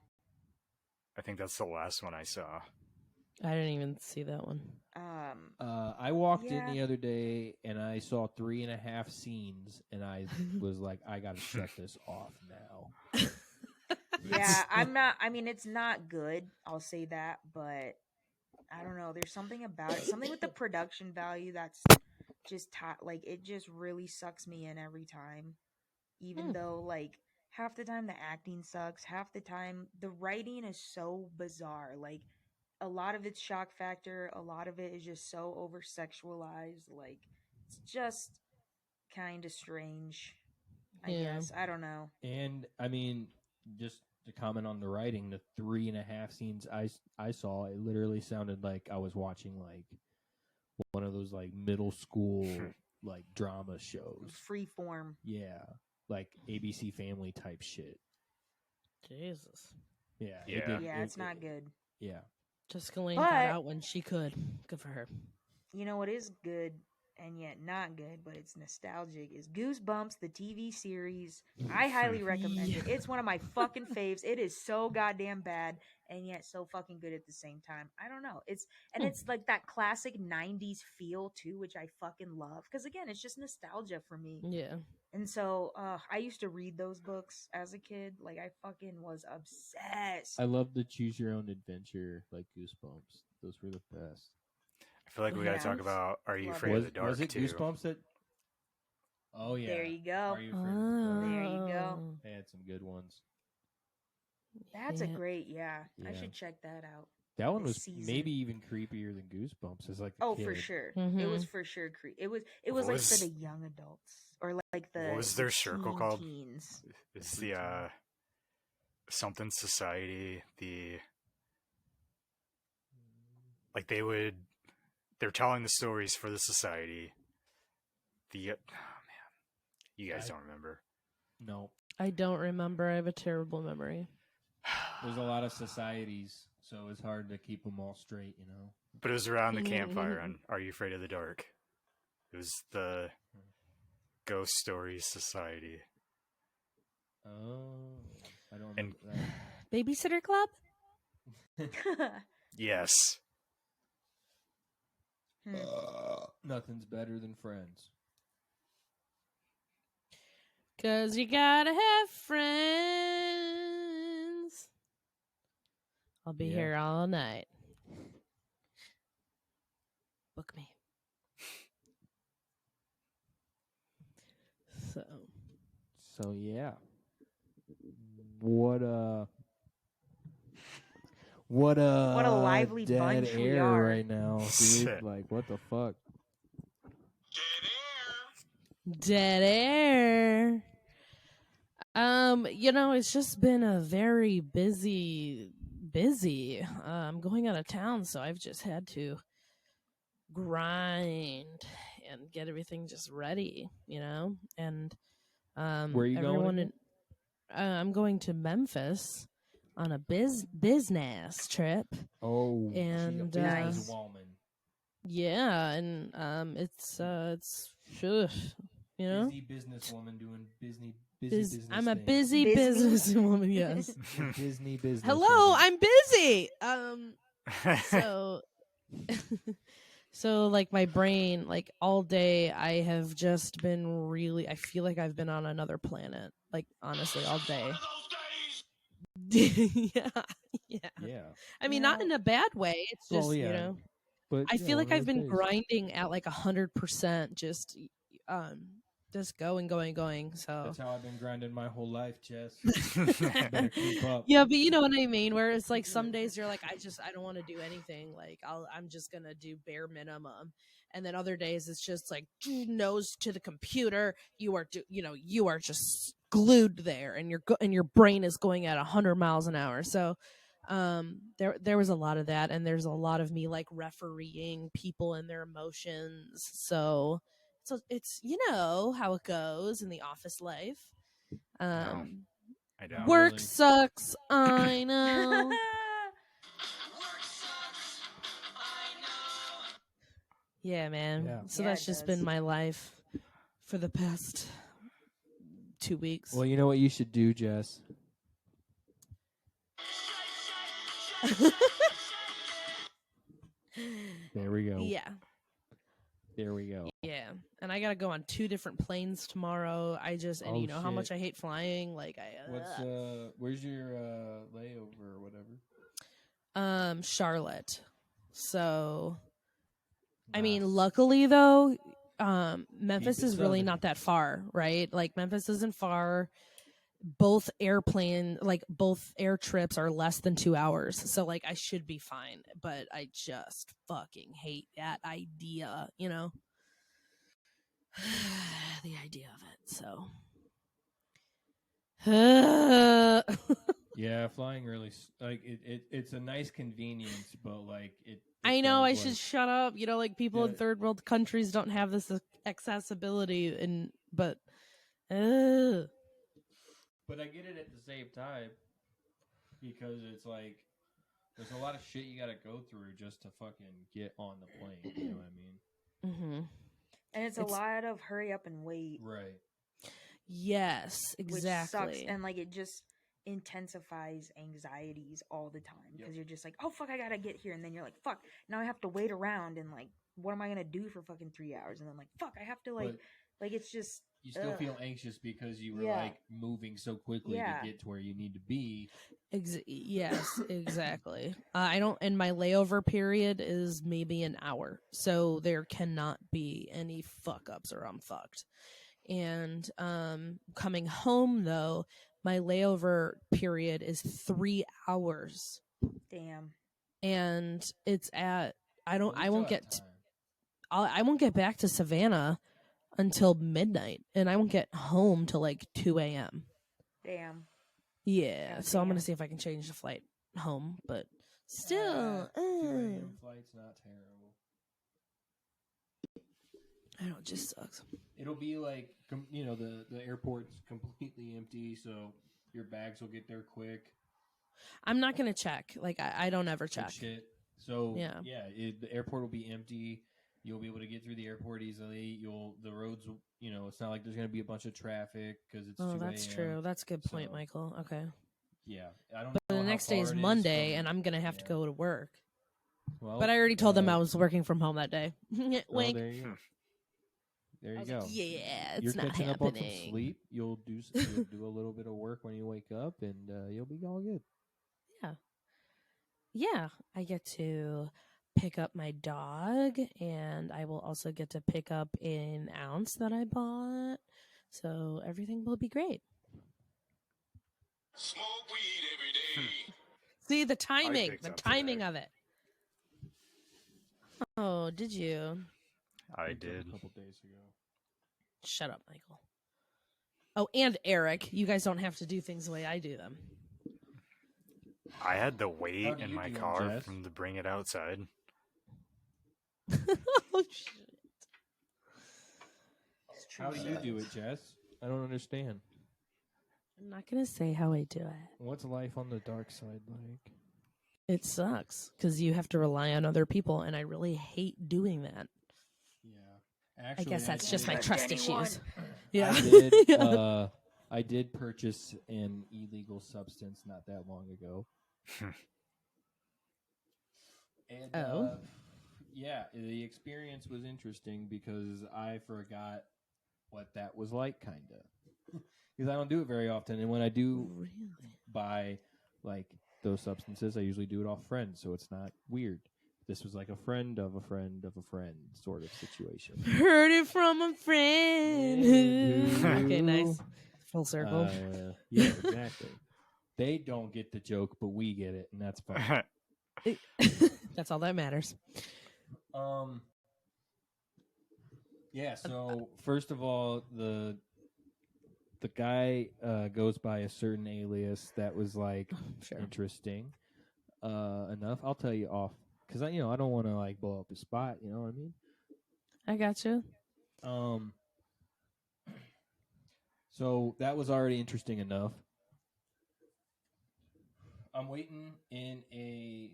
I think that's the last one I saw. I didn't even see that one. I walked in Yeah. the other day and I saw 3.5 scenes, and I was like, I gotta shut this off now. Yeah, I'm not. I mean, it's not good. I'll say that, but I don't know. There's something about it. Something with the production value that's just like it just really sucks me in every time. Even though like half the time the acting sucks, half the time the writing is so bizarre. Like a lot of it's shock factor, a lot of it is just so over sexualized. Like it's just kind of strange. I Yeah. guess I don't know. And I mean, just to comment on the writing, the 3.5 scenes I saw, it literally sounded like I was watching like one of those like middle school like drama shows. Freeform. Yeah, like ABC Family type shit. Jesus. Yeah, Yeah. Yeah, it's not good. Yeah, Jessica Lange But- got out when she could. Good for her. You know what is good and yet not good, but it's nostalgic, is Goosebumps, the TV series. I highly recommend it. It's one of my fucking faves. It is so goddamn bad and yet so fucking good at the same time. I don't know. It's like that classic 90s feel too, which I fucking love. Because again, it's just nostalgia for me. Yeah. And so I used to read those books as a kid. Like I fucking was obsessed. I love the choose your own adventure like Goosebumps. Those were the best. I feel like we gotta Yeah. talk about Are You Love Afraid of the Dark, was it too? Goosebumps that? Oh yeah. There you go. Are you afraid of the dark? There you go. Oh. They had some good ones. That's a Yeah. great, yeah. I Yeah. should check that out. That one This was season. maybe even creepier than Goosebumps as like a Oh, kid. for sure. It Mhm. was for sure. It was What like for was- the young adults or like the What was their circle called? teens. It's the, something society, like they're telling the stories for the society. Oh man, you guys don't remember. No, I don't remember. I have a terrible memory. there's a lot of societies, so it's hard to keep them all straight, you know. But it was around the campfire on Are You Afraid of the Dark? It was the Ghost Stories Society. Oh, I don't And- remember Babysitter Club? Yes. that. Nothing's better than Friends. 'Cause you gotta have friends. I'll be here all night. Book me. So yeah. What a lively dead bunch we air are. right now, dude. Like, what the fuck? Dead air. It's just been a very busy. I'm going out of town, so I've just had to grind and get everything just ready, and Where are you going? I'm going to Memphis on a business trip. Oh, and she's a businesswoman. Yeah, and it's busy businesswoman doing busy business. I'm a things. busy businesswoman. Yes. Disney business. Hello, woman. I'm busy. So so like my brain, like all day I have just been I feel like I've been on another planet, like honestly all day. yeah. I mean, not in a bad way. It's just, But I feel like I've been days. grinding at like 100%, just going. So that's how I've been grinding my whole life, Jess. Better keep up. Yeah, but you know what I mean. Where it's like some days you're like, I don't want to do anything. Like I'm just gonna do bare minimum, and then other days it's just like nose to the computer. You are just glued there, and your brain is going at 100 miles an hour. So there was a lot of that, and there's a lot of me like refereeing people and their emotions. So it's how it goes in the office life. I don't. Work really. sucks. I know. Yeah, man. Yeah. So Yeah, that's it just does. been my life for the past 2 weeks. Well, you know what you should do, Jess? There we go. Yeah. There we go. Yeah. And I got to go on 2 different planes tomorrow. You know how much I hate flying. Like where's your layover or whatever? Charlotte. So Nice. I mean, luckily though, Memphis is really southern. not that far, right? Like Memphis isn't far. Both air trips are less than 2 hours. So like I should be fine, but I just fucking hate that idea, the idea of it. So Yeah, flying really like it's a nice convenience, but like it I know I does, should shut up. Like people in third world countries don't have this accessibility, but I get it at the same time because it's like there's a lot of shit you got to go through just to fucking get on the plane. You know what I mean? Mm-hmm. And it's a lot of hurry up and wait. Right. Yes, exactly. Which sucks, and like it just intensifies anxieties all the time because you're just like, oh fuck, I gotta get here, and then you're like, fuck, now I have to wait around, and like, what am I gonna do for fucking 3 hours? And then like, fuck, I have to like it's just you still feel anxious because you were like moving so quickly to get to where you need to be. Yes, exactly. I don't, and my layover period is maybe an hour, so there cannot be any fuck ups or I'm fucked. And coming home though, my layover period is 3 hours. Damn. And it's at I won't get back to Savannah until midnight, and I won't get home till like 2 a.m. Damn. Yeah, so I'm gonna see if I can change the flight home, but still, 2 a.m. flight's not terrible. I know, it just sucks. It'll be like the airport's completely empty, so your bags will get there quick. I'm not gonna check. Like I don't ever check. Shit. So yeah, the airport will be empty. You'll be able to get through the airport easily. The roads, it's not like there's going to be a bunch of traffic because it's 2 a.m. that's true. That's a good point, Michael. Okay. Yeah, I don't. But know the next day is Monday, and I'm gonna have to go to work. Well, but I already told them I was working from home that day. Wink. There you go. There you go. Like, yeah, it's You're not catching happening. up on some sleep. You'll do a little bit of work when you wake up, and you'll be all good. Yeah, I get to pick up my dog, and I will also get to pick up an ounce that I bought. So everything will be great. Smoke weed every day. See the I timing, picked the up timing today. of it. Oh, did you? I Picked up did. a couple days ago. Shut up, Michael. Oh, and Eric, you guys don't have to do things the way I do them. I had the How weight do in you my do 'em, car Jess? from to bring it outside. Oh, shit. How do you do it, Jess? I don't understand. I'm not going to say how I do it. What's life on the dark side like? It sucks because you have to rely on other people, and I really hate doing that. Yeah. Actually, I guess that's I just my did- trust anyone. issues. Yeah. I did. Yeah. I did purchase an illegal substance not that long ago. And, Oh. yeah, the experience was interesting because I forgot what that was like, kind of. Because I don't do it very often, and when I do Really? buy like those substances, I usually do it off friends, so it's not weird. This was like a friend of a friend of a friend sort of situation. Heard it from a friend. Okay, nice. Full circle. Yeah, exactly. They don't get the joke, but we get it, and that's fine. That's all that matters. Yeah. So first of all, the guy goes by a certain alias that was like Sure. interesting enough. I'll tell you off because I don't want to like blow up his spot. You know what I mean? I got you. So that was already interesting enough. I'm waiting in a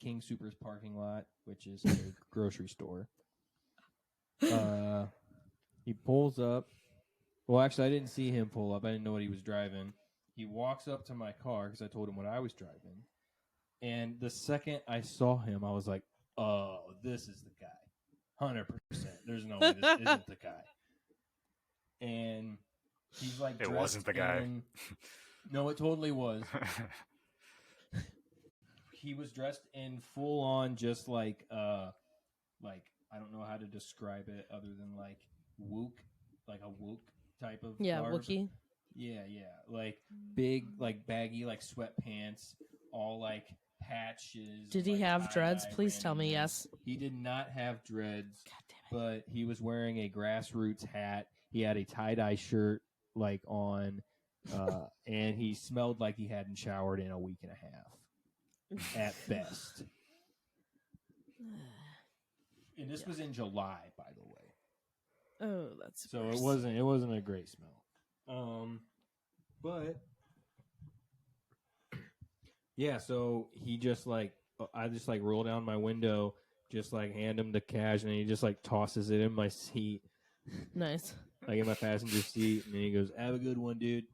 King Soopers parking lot, which is a grocery store. He pulls up. Well, actually, I didn't see him pull up. I didn't know what he was driving. He walks up to my car because I told him what I was driving. And the second I saw him, I was like, oh, this is the guy. 100%. There's no way this isn't the guy. And he's like, It wasn't the guy. No, it totally was. He was dressed in full on, just like I don't know how to describe it other than like wook, like a wook type of garb. Wookie. Yeah, like big, like baggy, like sweatpants, all like patches. Did he like, have dreads? tie-dye Please tell me randomly. yes. He did not have dreads, God damn it. but he was wearing a grassroots hat. He had a tie-dye shirt like on, and he smelled like he hadn't showered in a week and a half, at best. And this was in July, by the way. Oh, that's So worse. it wasn't a great smell. But yeah, so he just like I just like roll down my window, just like hand him the cash, and he just like tosses it in my seat, Nice. like in my passenger seat, and then he goes, "Have a good one, dude."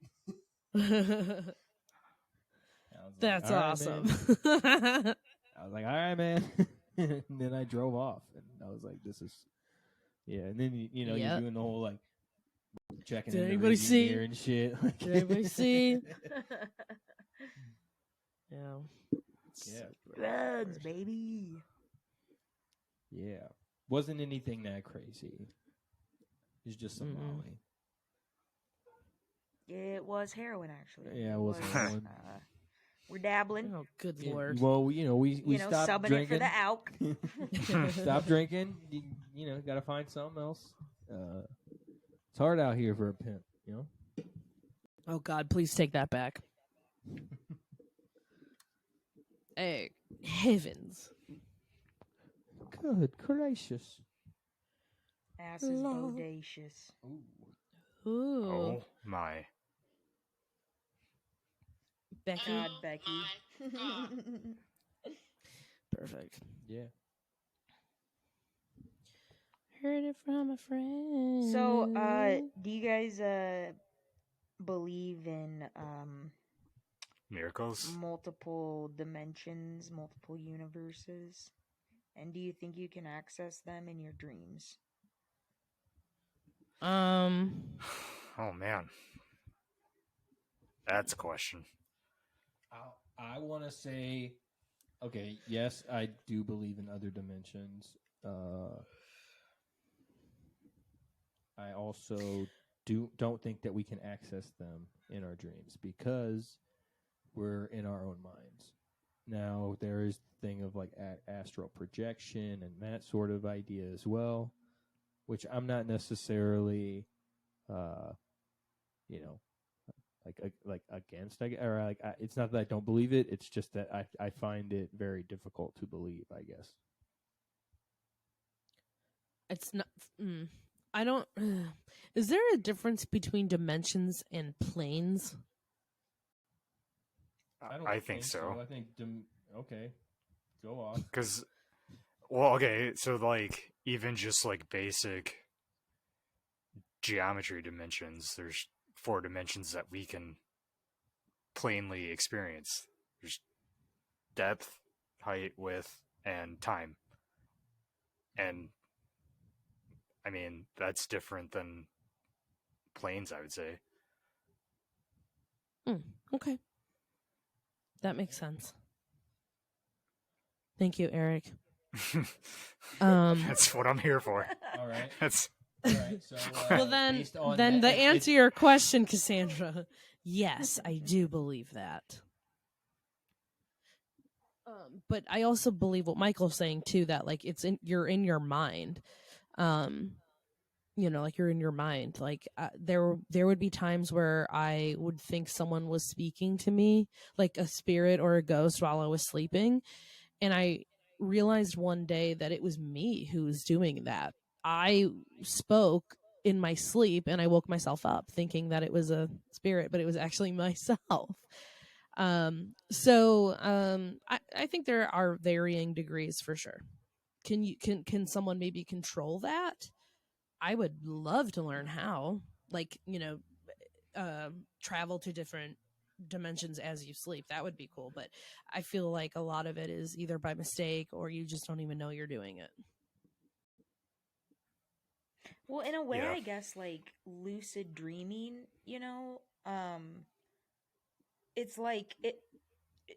That's "All right, awesome. man." I was like, "All right, man." And then I drove off, and I was like, "This is." Yeah, and then Yep. you're doing the whole like checking Did in the anybody rearview see? mirror and shit. Did anybody see? Yeah. Yeah. Drugs, baby. Yeah. Wasn't anything that crazy. It's just some Mm-mm. Molly. It was heroin, actually. Yeah, it was heroin. We're dabbling. Oh, good Yeah, lord. well, we stopped subbing drinking. it for the alk. Stop drinking. You got to find something else. It's hard out here for a pimp, you know? Oh, God, please take that back. Hey, heavens. Good gracious. Ass is Lord. bodacious. Ooh. Ooh. Oh my. Becky. God, Becky. Perfect. Yeah. Heard it from a friend. So, do you guys believe in Miracles? multiple dimensions, multiple universes? And do you think you can access them in your dreams? Oh man, that's a question. I want to say, okay, yes, I do believe in other dimensions. I also don't think that we can access them in our dreams because we're in our own minds. Now, there is the thing of like astral projection and that sort of idea as well, which I'm not necessarily, you know, like against. It's not that I don't believe it. It's just that I find it very difficult to believe, I guess. It's not. I don't. Is there a difference between dimensions and planes? I think so. I think okay, go off. Because, well, okay, so like even just like basic geometry dimensions, there's 4 dimensions that we can plainly experience. There's depth, height, width, and time. And I mean, that's different than planes, I would say. Okay. That makes sense. Thank you, Eric. That's what I'm here for. All right. That's all right. So, well, then the answer to your question, Cassandra, yes, I do believe that. But I also believe what Michael's saying too, that like you're in your mind. Like you're in your mind. Like there would be times where I would think someone was speaking to me, like a spirit or a ghost, while I was sleeping, and I realized one day that it was me who was doing that. I spoke in my sleep, and I woke myself up thinking that it was a spirit, but it was actually myself. I think there are varying degrees for sure. Can someone maybe control that? I would love to learn how, like, travel to different dimensions as you sleep. That would be cool. But I feel like a lot of it is either by mistake or you just don't even know you're doing it. Well, in a way, yeah. I guess like lucid dreaming, it's like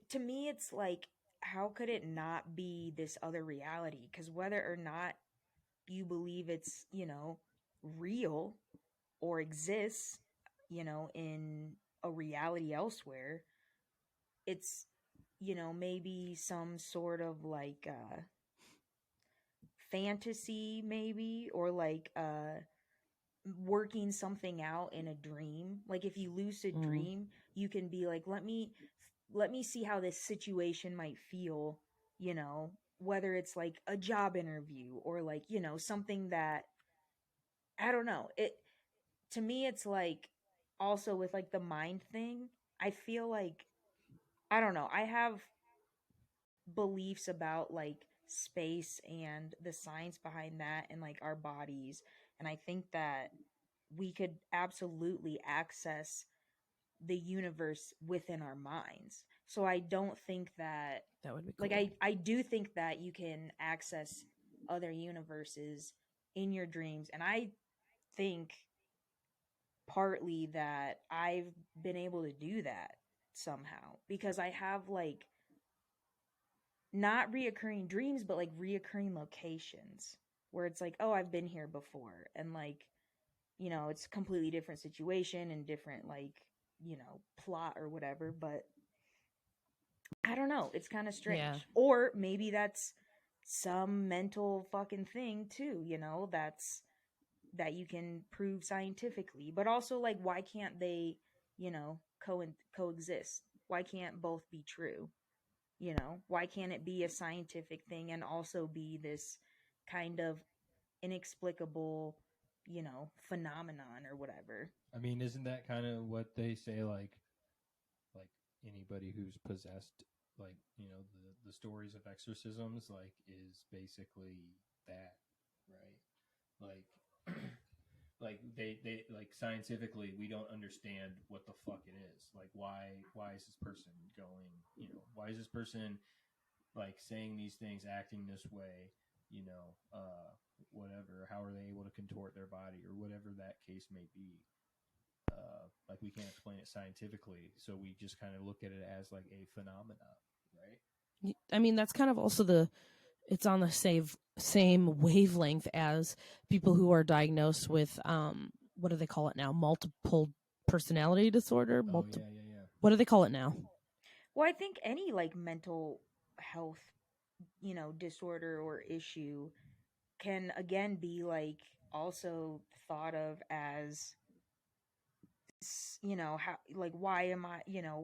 to me, it's like, how could it not be this other reality? Because whether or not you believe it's, real or exists, in a reality elsewhere, it's, maybe some sort of like fantasy, maybe, or like working something out in a dream. Like if you lucid dream, you can be like, let me see how this situation might feel, whether it's like a job interview or like, something that, I don't know. To me, it's like also with like the mind thing, I feel like, I don't know, I have beliefs about like space and the science behind that and like our bodies. And I think that we could absolutely access the universe within our minds. So I don't think that would be cool. Like I do think that you can access other universes in your dreams. And I think partly that I've been able to do that somehow because I have like not reoccurring dreams, but like reoccurring locations where it's like, oh, I've been here before. And like, it's a completely different situation and different like, plot or whatever. But I don't know. It's kind of strange. Yeah. Or maybe that's some mental fucking thing too, that you can prove scientifically. But also like, why can't they, coexist? Why can't both be true? Why can't it be a scientific thing and also be this kind of inexplicable, phenomenon or whatever? I mean, isn't that kind of what they say, like anybody who's possessed, like, the stories of exorcisms, like, is basically that, right? Like, like they like scientifically, we don't understand what the fuck it is. Like, why is this person going, why is this person like saying these things, acting this way, whatever. How are they able to contort their body or whatever that case may be? Like we can't explain it scientifically, so we just kind of look at it as like a phenomena, right? I mean, that's kind of also it's on the same wavelength as people who are diagnosed with what do they call it now? Multiple personality disorder. Yeah. What do they call it now? Well, I think any like mental health, disorder or issue can again be like also thought of as how, like, why am I,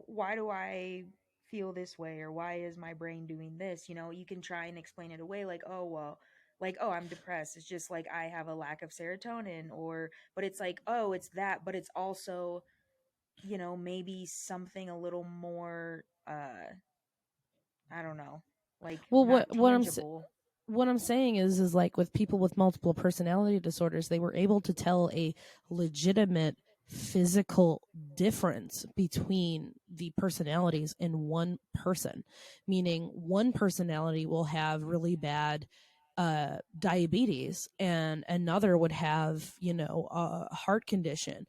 why do I feel this way, or why is my brain doing this? You can try and explain it away like, oh well, like, oh, I'm depressed, it's just like I have a lack of serotonin, but it's like, oh, it's that, but it's also, maybe something a little more I don't know, like, Well, not what tangible. What I'm saying is like with people with multiple personality disorders, they were able to tell a legitimate physical difference between the personalities in one person, meaning one personality will have really bad diabetes and another would have, a heart condition.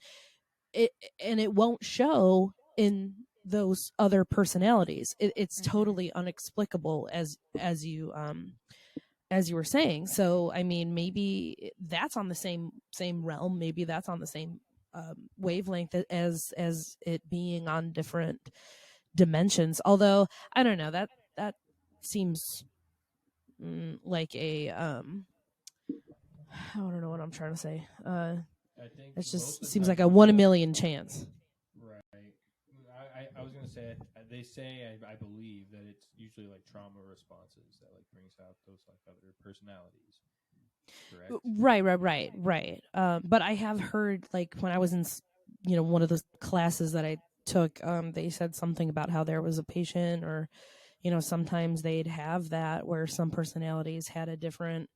And it won't show in those other personalities. It's totally unexplicable as you were saying. So I mean, maybe that's on the same realm. Maybe that's on the same wavelength as it being on different dimensions. Although I don't know, that seems like a I don't know what I'm trying to say. I think it just most of the seems time like a 1 in a million chance. Right. I was gonna say they say I believe that it's usually like trauma responses that like brings out those like other personalities. Correct. Right. But I have heard, like, when I was in one of the classes that I took, they said something about how there was a patient, or sometimes they'd have that where some personalities had a different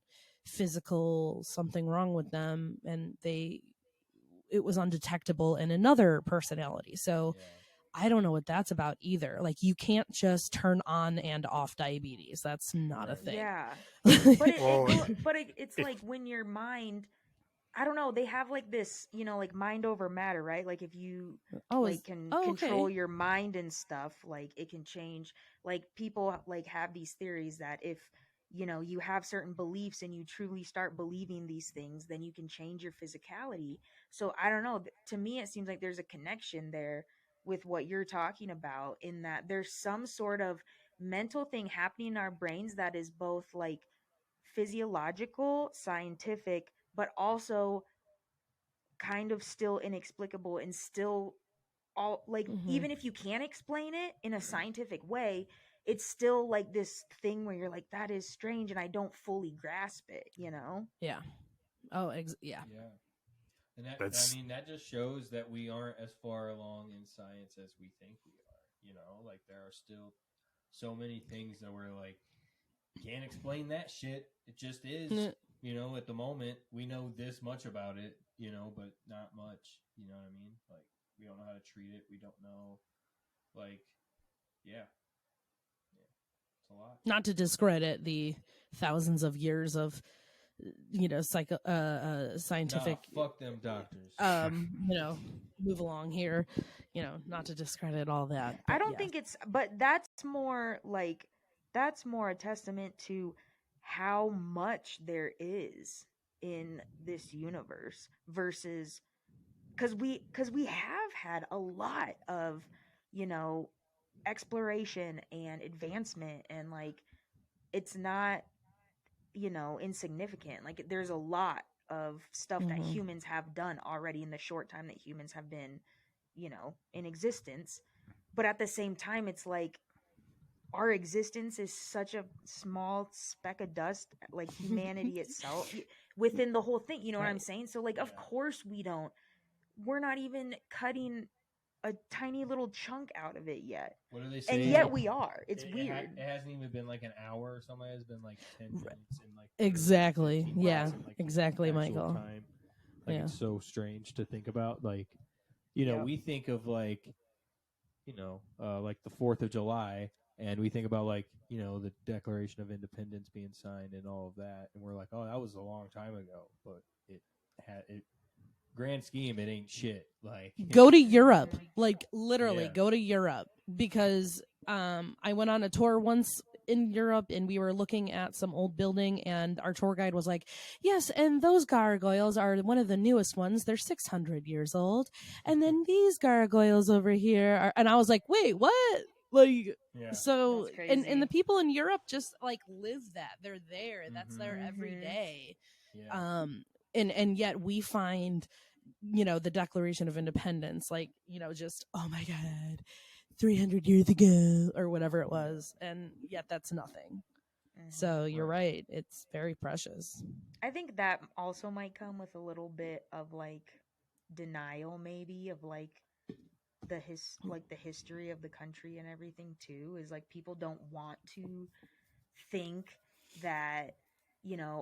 physical something wrong with them, and it was undetectable in another personality. So Yeah. I don't know what that's about either. Like, you can't just turn on and off diabetes. That's not a thing. Yeah. Well, It's like when your mind, I don't know, they have like this, like mind over matter, right? Like if you can control okay. your mind and stuff, like it can change. Like people like have these theories that if, you have certain beliefs and you truly start believing these things, then you can change your physicality. So I don't know. To me, it seems like there's a connection there with what you're talking about, in that there's some sort of mental thing happening in our brains that is both like physiological, scientific, but also kind of still inexplicable, and still all like, even if you can explain it in a scientific way, it's still like this thing where you're like, that is strange and I don't fully grasp it, Yeah. Oh, yeah. Yeah. And That's- that just shows that we aren't as far along in science as we think we are. Like there are still so many things that we're like, can't explain that shit. It just is. At the moment, we know this much about it, but not much. You know what I mean? Like, we don't know how to treat it. We don't know, like, yeah. It's a lot. Not to discredit the thousands of years of, scientific. Nah, fuck them doctors. Move along here. Not to discredit all that. I don't think it's, but that's more a testament to how much there is in this universe, versus because we have had a lot of, exploration and advancement, and like, it's not, insignificant. Like, there's a lot of stuff that humans have done already in the short time that humans have been, in existence. But at the same time, it's like our existence is such a small speck of dust, like humanity itself, within the whole thing. You know what I'm saying? So like, of course we're not even cutting a tiny little chunk out of it yet. What do they say? And yet we are. It's weird. It hasn't even been like an hour or something. It's been like 10 minutes and like exactly. Yeah, like, exactly, Michael. Time. Like, it's so strange to think about. Like, we think of like, like the 4th of July, and we think about like the Declaration of Independence being signed and all of that, and we're like, oh, that was a long time ago, but it grand scheme, it ain't shit. Like, go to Europe, like literally Yeah. go to Europe, because I went on a tour once in Europe and we were looking at some old building and our tour guide was like, yes, and those gargoyles are one of the newest ones, they're 600 years old, and then these gargoyles over here are, and I was like, wait, what? Like, Yeah. so That's crazy. and the people in Europe just like live that, they're there, that's their everyday. Yeah. And yet we find, the Declaration of Independence, like, just, oh my God, 300 years ago or whatever it was, and yet that's nothing. So you're right, it's very precious. I think that also might come with a little bit of like denial, maybe, of like the history of the country and everything too. Is like people don't want to think that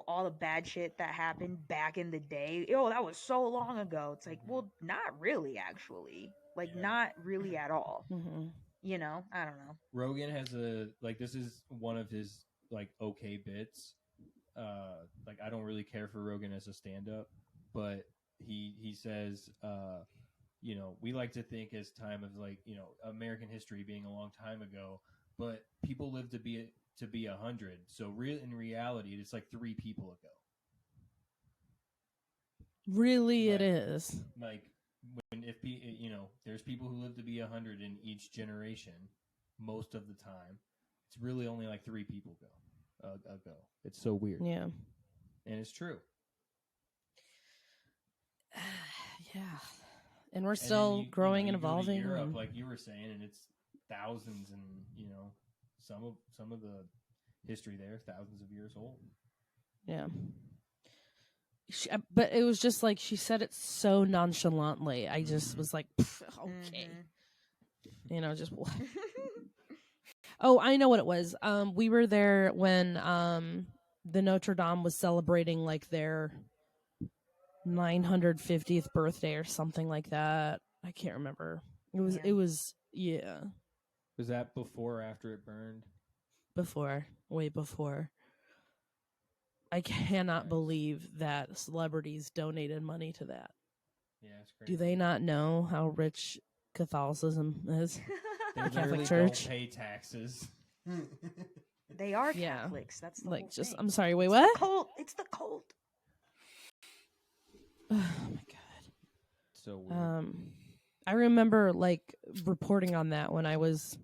all the bad shit that happened back in the day, that was so long ago. It's like, well, not really, actually, like not really at all. I don't know. Rogan has this is one of his like okay bits. Like, I don't really care for Rogan as a stand-up, but he says, we like to think as time of like, American history being a long time ago, but people live to be 100. So in reality, it's like 3 people ago. Really, it is. Like, there's people who live to be 100 in each generation. Most of the time, it's really only like 3 people ago. It's so weird. Yeah. And it's true. Yeah. And we're still growing and evolving. Go to Europe, like you were saying, and it's thousands, and some of the history there, thousands of years old. Yeah. But it was just like she said it so nonchalantly. I just was like, okay. Just what? Oh, I know what it was. We were there when the Notre Dame was celebrating like their 950th birthday or something like that. I can't remember. It was yeah. Was that before or after it burned? Before, way before. I cannot believe that celebrities donated money to that. Yeah, it's crazy. Do they not know how rich Catholicism is? They Catholic Church don't pay taxes. They are Catholics. That's the whole thing. I'm sorry. Wait, what? It's the cult. Oh my God. So weird. I remember like reporting on that when I was,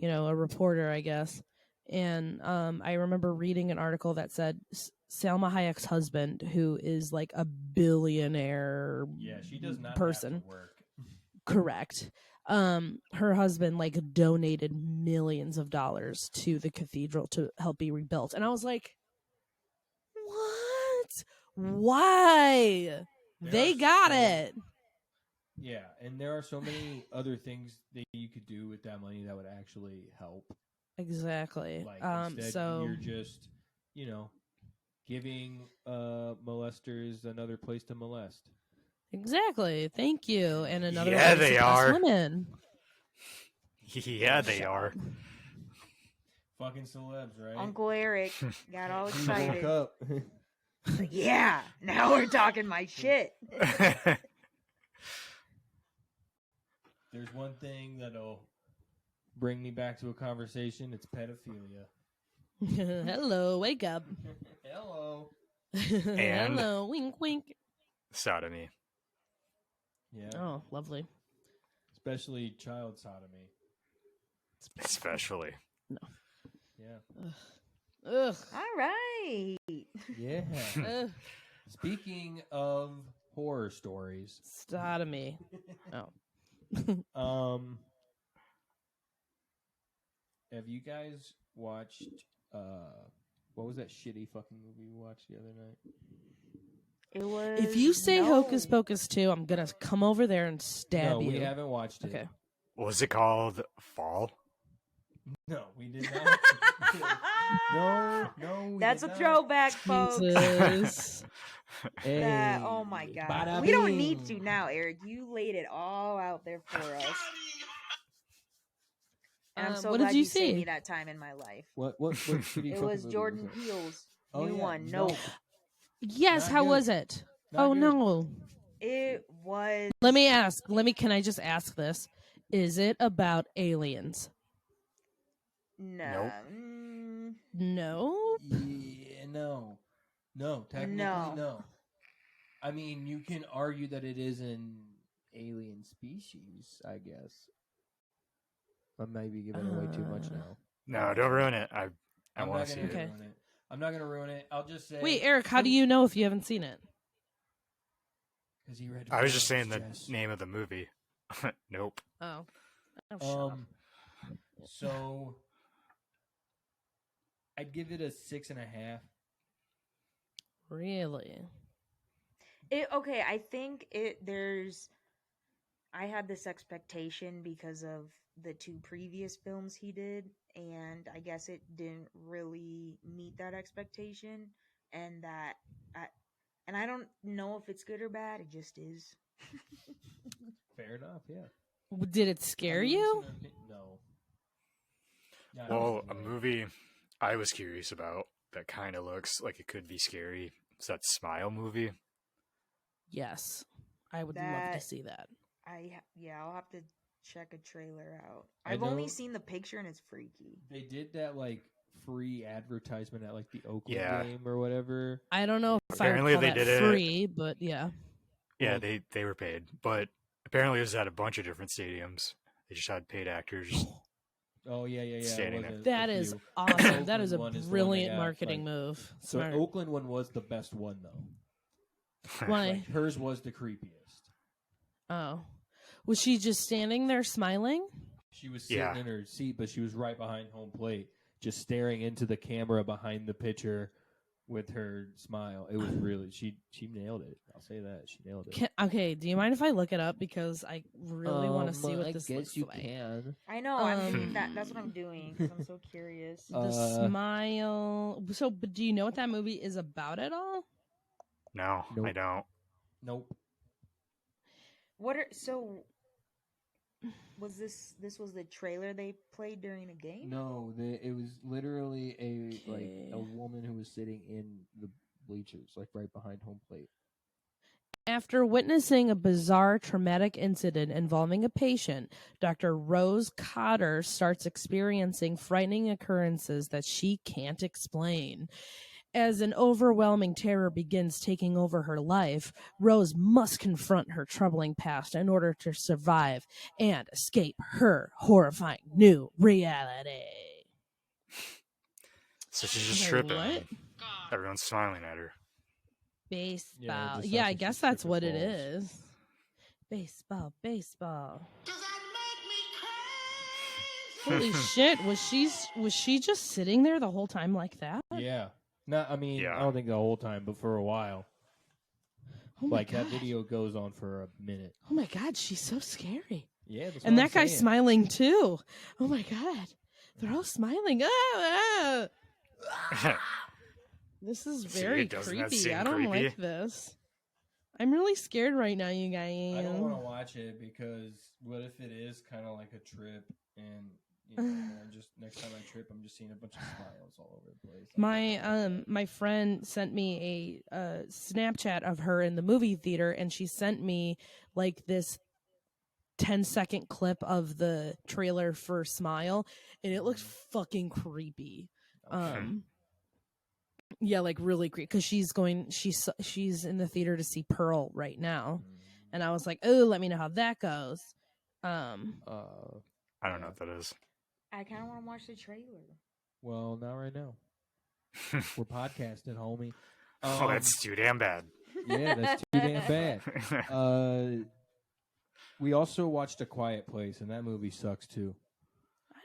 a reporter, I guess. And I remember reading an article that said Salma Hayek's husband, who is like a billionaire she does not person. have to work. Correct. Her husband like donated millions of dollars to the cathedral to help be rebuilt. And I was like, what? Why? They got it. Yeah, and there are so many other things that you could do with that money that would actually help. Exactly. Like, instead, so you're just, giving molesters another place to molest. Exactly. Thank you. And another Yeah, way they to are. Women. Yeah, they are. Fucking celebs, right? Uncle Eric got all excited. Woke up. Like, yeah, now we're talking my shit. There's one thing that'll bring me back to a conversation. It's pedophilia. Hello, wake up. Hello. And hello, wink, wink. sodomy. Yeah. Oh, lovely. Especially child sodomy. Especially. No. Yeah. Ugh. All right. Yeah. Ugh. Speaking of horror stories. Sodomy. Oh. Have you guys watched what was that shitty fucking movie we watched the other night? It was. If you say Hocus Pocus 2, I'm gonna come over there and stab you. No, we haven't watched it. Okay. Was it called Fall? No, we did not. No. That's a throwback, folks. Jesus. Hey, Oh my God. bada We don't bing. need to now, Eric. You laid it all out there for us. And I'm so what glad did you saved me see? that time in my life. What shitty It fucking was movie Jordan was that? Peele's Oh, new yeah, one, Nope. Nope. Yes, Not how good. was it? Not Oh good. no. It was. Let me ask. Can I just ask this? Is it about aliens? No. Nope. No. Yeah, no. No, technically no. I mean, you can argue that it is an alien species, I guess. I might be giving away too much now. No, don't ruin it. I I'm want not to see gonna it. ruin it. I'm not gonna ruin it. I'll just say. Wait, Eric, how do you know if you haven't seen it? Because he read. I was just saying Jess. the name of the movie. Nope. Oh. Oh, shut up. So I'd give it a 6.5. Really? Okay, I think there's. I had this expectation because of the 2 previous films he did, and I guess it didn't really meet that expectation, and I don't know if it's good or bad. It just is. Fair enough. Yeah. Did it scare you? No. Well, a movie I was curious about that kind of looks like it could be scary. It's that Smile movie. Yes. I would love to see that. I'll have to check a trailer out. I I've only know- seen the picture and it's freaky. They did that like free advertisement at like the Oakland Yeah. game or whatever. I don't know if Apparently I would call they that did it- free, but yeah. Yeah, they were paid, but apparently it was at a bunch of different stadiums. They just had paid actors. Oh yeah. Standing it was there. That a is few. awesome. That Oakland is a one is the one they brilliant got, marketing like- move. So Smart. Oakland one was the best one though. Why? Like hers was the creepiest. Oh. Was she just standing there smiling? She was sitting Yeah. in her seat, but she was right behind home plate, just staring into the camera behind the pitcher with her smile. It was really she nailed it. I'll say that she nailed it. Okay, do you mind if I look it up because I really want to see what this looks like. Can. I know. I'm doing that. That's what I'm doing because I'm so curious. The Smile. So, but do you know what that movie is about at all? No, Nope. I don't. Nope. Was this was the trailer they played during a game? No, it was literally a woman who was sitting in the bleachers, like right behind home plate. After witnessing a bizarre traumatic incident involving a patient, Dr. Rose Cotter starts experiencing frightening occurrences that she can't explain. As an overwhelming terror begins taking over her life, Rose must confront her troubling past in order to survive and escape her horrifying new reality. So she's just Okay, tripping. what? Everyone's smiling at her. Baseball. just Yeah, sounds I like guess she's that's tripping what it balls. is. Baseball. Does that make me crazy? Holy shit, was she just sitting there the whole time like that? Yeah. No, I mean, Yeah. I don't think the whole time, but for a while. Oh my Like god. that video goes on for a minute. Oh my god, she's so scary. Yeah, that's And what that I'm guy's saying. smiling too. Oh my god. They're all smiling. This is See, very doesn't that creepy. seem I don't creepy? like this. I'm really scared right now, you guys. I don't want to watch it because what if it is kind of like a trip and just next time I trip, I'm just seeing a bunch of smiles all over the place. My friend sent me a Snapchat of her in the movie theater, and she sent me like this 10-second clip of the trailer for Smile, and it looks fucking creepy. Yeah, like really creepy because she's in the theater to see Pearl right now, and I was like, oh, let me know how that goes. I don't know what that is. I kind of want to watch the trailer. Well, not right now. We're podcasting, homie. Oh, that's too damn bad. Yeah, that's too damn bad. We also watched A Quiet Place, and that movie sucks too.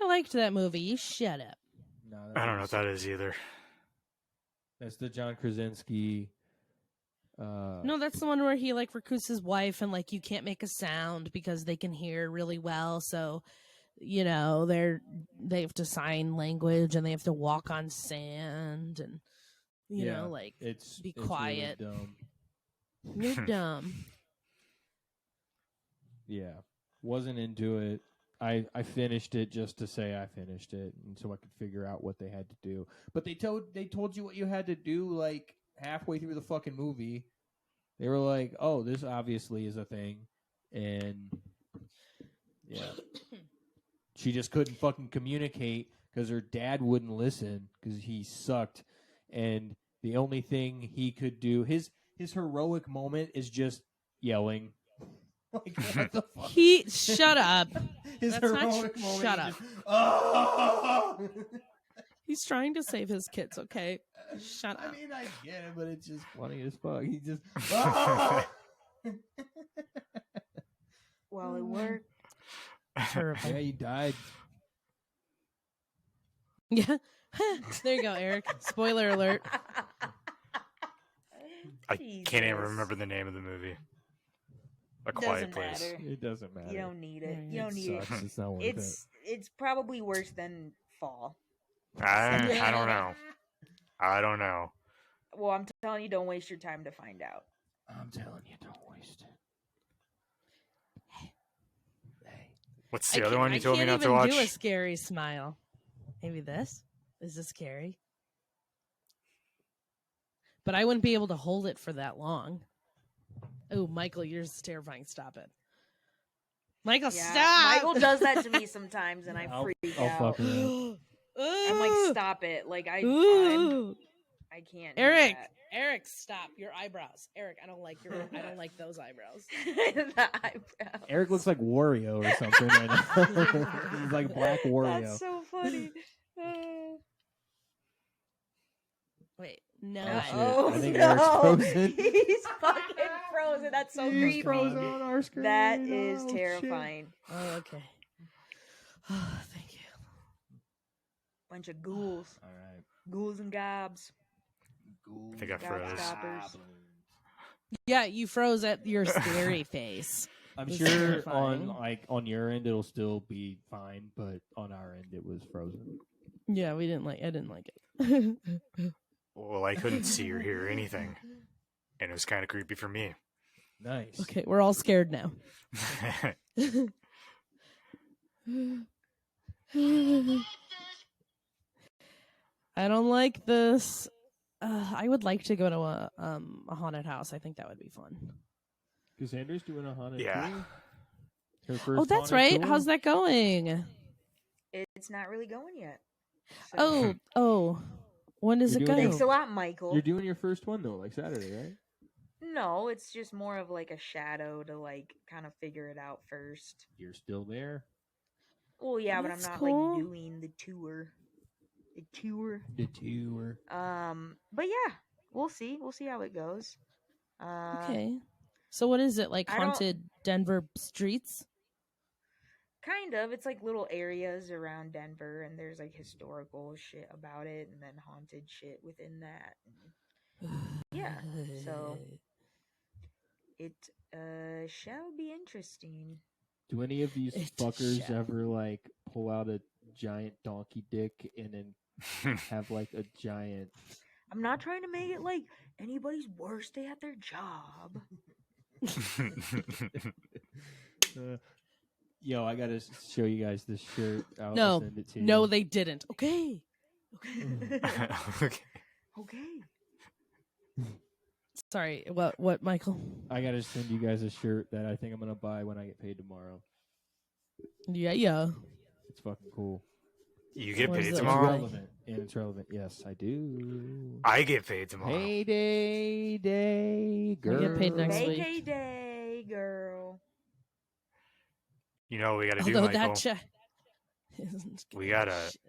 I liked that movie. You shut up. No, I don't know what that is either. That's the John Krasinski. No, that's the one where he like recruits his wife, and like you can't make a sound because they can hear really well. So, they have to sign language, and they have to walk on sand, and it's be really quiet. dumb. You're dumb. Yeah, wasn't into it. I finished it just to say I finished it, and so I could figure out what they had to do. But they told you what you had to do like halfway through the fucking movie. They were like, "Oh, this obviously is a thing," and yeah, she just couldn't fucking communicate because her dad wouldn't listen because he sucked, and the only thing he could do his heroic moment is just yelling. Like, what the fuck? Shut up. His That's not heroic moment. Shut up. Just, oh! He's trying to save his kids, okay? Shut up. I mean, I get it, but it's just funny as fuck. He just. Oh! Well, it worked. Terrible. Yeah, he died. Yeah. There you go, Eric. Spoiler alert. I can't even remember the name of the movie. A Quiet Doesn't Place. matter. It doesn't matter. You don't need it. You It don't need sucks. it. It's not worth it. It's probably worse than Fall. I don't know. I don't know. Well, I'm telling you, don't waste your time to find out. I'm telling you, don't waste it. Hey. What's the other one you told me not to watch? I can't even do a scary smile. Maybe this? Is this scary? But I wouldn't be able to hold it for that long. Oh, Michael, yours is terrifying. Stop it. Michael, Yeah, stop! Michael does that to me sometimes, and I freak I'll out. fuck around. I'm like, stop it! Like I can't. Do Eric, that. Eric, stop your eyebrows. Eric, I don't like those eyebrows. The eyebrows. Eric looks like Wario or something right now. He's like Black Wario. That's so funny. Wait, no. Oh, shit. Oh, I think no. Eric's frozen. He's fucking frozen. That's so He's creepy. frozen on our screen. That is Oh, shit. terrifying. Oh, okay. Oh, thank you. Bunch of ghouls. All right. Ghouls and gobs. I think I froze. Gobstoppers. Yeah, you froze at your scary face. I'm It's sure terrifying. on your end it'll still be fine, but on our end it was frozen. Yeah, I didn't like it. Well, I couldn't see or hear anything. And it was kind of creepy for me. Nice. Okay, we're all scared now. I don't like this. I would like to go to a haunted house. I think that would be fun. Cassandra's doing a haunted Yeah. tour. Her first Oh, that's haunted right. tour? How's that going? It's not really going yet. So. Oh. When does You're it go? doing Thanks a lot, Michael. You're doing your first one though, like Saturday, right? No, it's just more of like a shadow to like kind of figure it out first. You're still there. Well, yeah, but I'm That's not cool. like doing the tour. The tour. The tour. But yeah, we'll see. We'll see how it goes. Okay. So what is it, like I don't- haunted Denver streets? Kind of. It's like little areas around Denver, and there's like historical shit about it, and then haunted shit within that. Yeah. So it shall be interesting. Do any of these It fuckers shall. ever like pull out a giant donkey dick and then have like a giant? I'm not trying to make it like anybody's worst day at their job. Yo, I gotta show you guys this shirt. I'll No. send it to you. No, they didn't. Okay. Okay. Okay. Sorry. What, Michael? I gotta send you guys a shirt that I think I'm gonna buy when I get paid tomorrow. Yeah. It's fucking cool. You get What is paid that? It's tomorrow? relevant, and it's relevant. Yes, I do. I get paid tomorrow. Payday day, girl. get paid next week. Vacay day, girl. You know what we gotta do, Although Michael? that check isn't We good gotta- shit.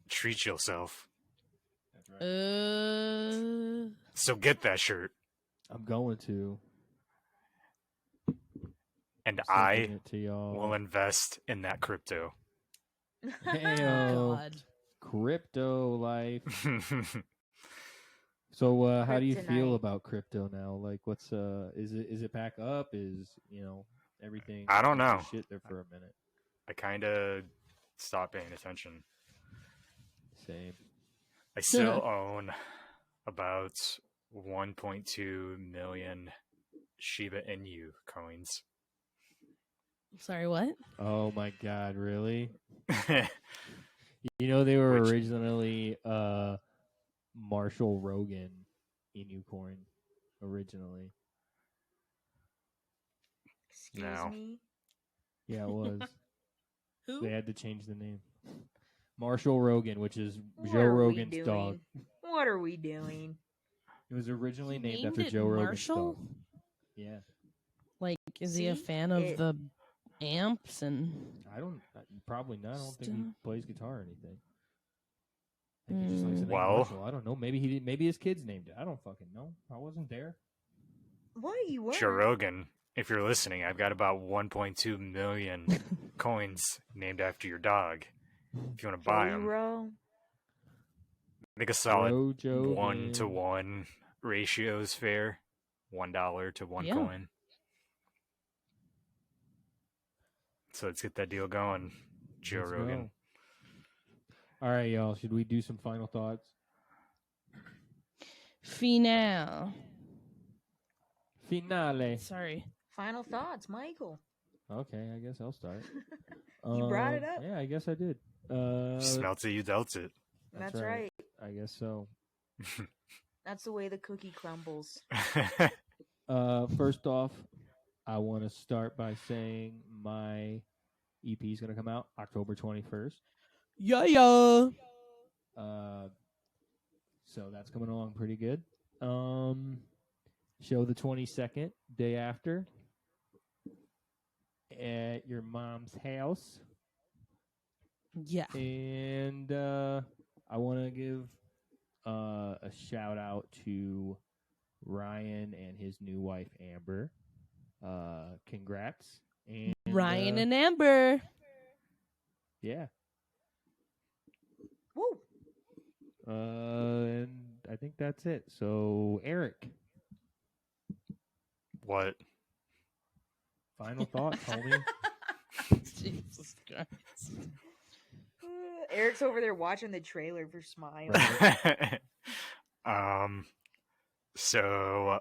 Treat yourself. That's right. So get that shirt. I'm going to. And Sending I it to y'all. will invest in that crypto. Heyo. God. Crypto life. So how do you feel Kryptonite. about crypto now? Like what's is it back up? Is everything I don't know. shit there for a minute. I kind of stopped paying attention. Same. I still own about 1.2 million Shiba Inu coins. Sorry, what? Oh my God, really? You know they were originally Marshall Rogan Inu corn originally. Excuse me? Yeah, it was. Who? They had to change the name. Marshall Rogan, which is What Joe are we Rogan's doing? dog. What are we doing? It was originally He named named after it Joe Rogan's Marshall? dog. Yeah. Like, is he a See? fan of the amps and I don't. Probably not. I don't think he stuff? plays guitar or anything. I think he just likes the name Well- Marshall. I don't know. Maybe he did. Maybe his kids named it. I don't fucking know. I wasn't there. What, you were? Joe Rogan, if you're listening, I've got about 1.2 million coins named after your dog. If you want to buy them, Row. I think a solid Joe 1-to-1 ratio is fair. $1 to 1 Yeah. coin. So let's get that deal going, Joe Let's Rogan. go. All right, y'all. Should we do some final thoughts? Finale. Finale. Sorry. Final thoughts, Michael. Okay, I guess I'll start. You brought it up. Yeah, I guess I did. Smelt it, you dealt it. That's right. I guess so. That's the way the cookie crumbles. First off, I want to start by saying my EP is going to come out October 21st. Yeah. So that's coming along pretty good. Show the 22nd, day after, at your mom's house. Yeah. And I want to give a shout out to Ryan and his new wife, Amber. Congrats. And, Ryan and Amber. Yeah. Woo! And I think that's it. So, Eric, What? final thoughts, homie? Jesus Christ. Eric's over there watching the trailer for Smile. So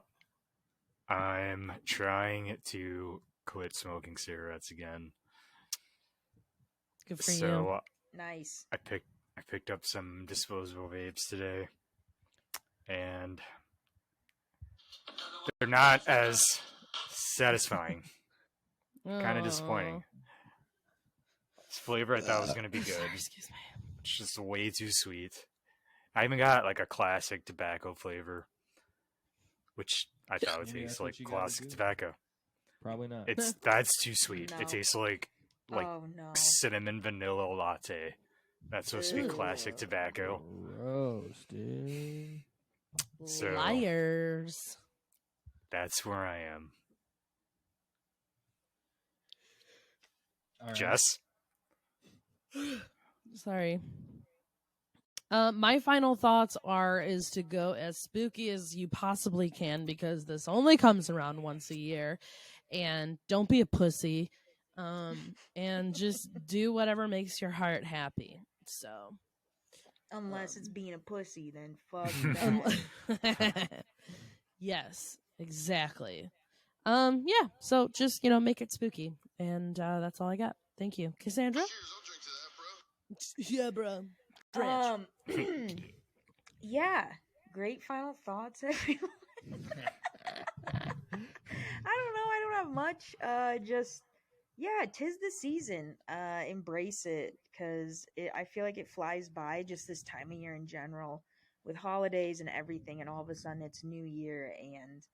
I'm trying to quit smoking cigarettes again. Good for So Nice. I picked up some disposable vapes today, and they're not as satisfying. you. Kind of disappointing. This flavor I thought was gonna be good. Sorry, excuse me. It's just way too sweet. I even got like a classic tobacco flavor, which I thought would Maybe taste that's what like you gotta classic do. tobacco. Probably not. That's too sweet. No. It tastes like Oh no. cinnamon vanilla latte. That's supposed to be Ew. classic tobacco. Gross, dude. So- Liars. That's where I am. All right. Jess? Sorry. My final thoughts is to go as spooky as you possibly can, because this only comes around once a year, and don't be a pussy, and just do whatever makes your heart happy. So, Unless it's being a pussy, then fuck that. yes, exactly. Yeah. So just make it spooky, and that's all I got. Thank you, Cassandra. Yeah, bro. Yeah. Great final thoughts, everyone. I don't know. I don't have much. Just, yeah, 'tis the season. Embrace it, because I feel like it flies by just this time of year in general, with holidays and everything, and all of a sudden it's New Year, and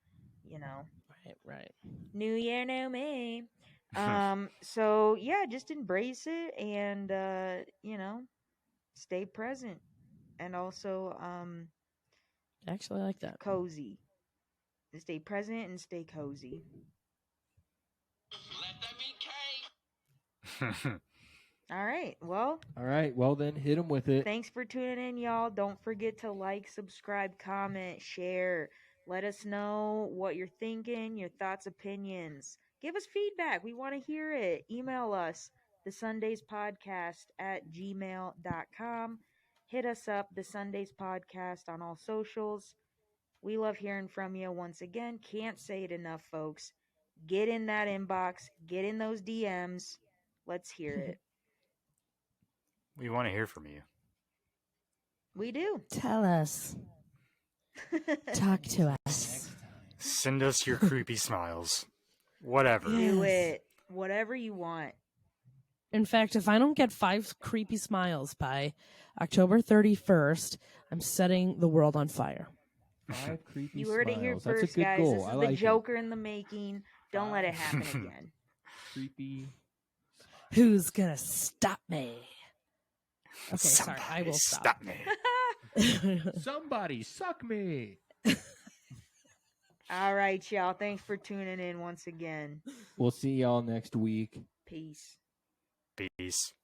Right. New Year, new me. So yeah, just embrace it, and stay present, and also Actually, I like that. cozy. Stay present and stay cozy. Let that be cake. All right. Well, All right. Well, then hit him with it. thanks for tuning in, y'all. Don't forget to like, subscribe, comment, share. Let us know what you're thinking, your thoughts, opinions. Give us feedback. We want to hear it. Email us, thesundayspodcast@gmail.com. Hit us up, The Sundays Podcast, on all socials. We love hearing from you. Once again, can't say it enough, folks. Get in that inbox. Get in those DMs. Let's hear it. We want to hear from you. We do. Tell us. Talk to us. Send us your creepy smiles. Whatever. Do it. Whatever you want. In fact, if I don't get 5 creepy smiles by October 31st, I'm setting the world on fire. 5 creepy You heard it here smiles. That's a first, good guys. goal. This is I the like Joker in the making. Don't let it happen again. Creepy. Who's gonna stop me? Okay, sorry. I will stop. me. Somebody suck me. All right, y'all. Thanks for tuning in once again. We'll see y'all next week. Peace. Peace.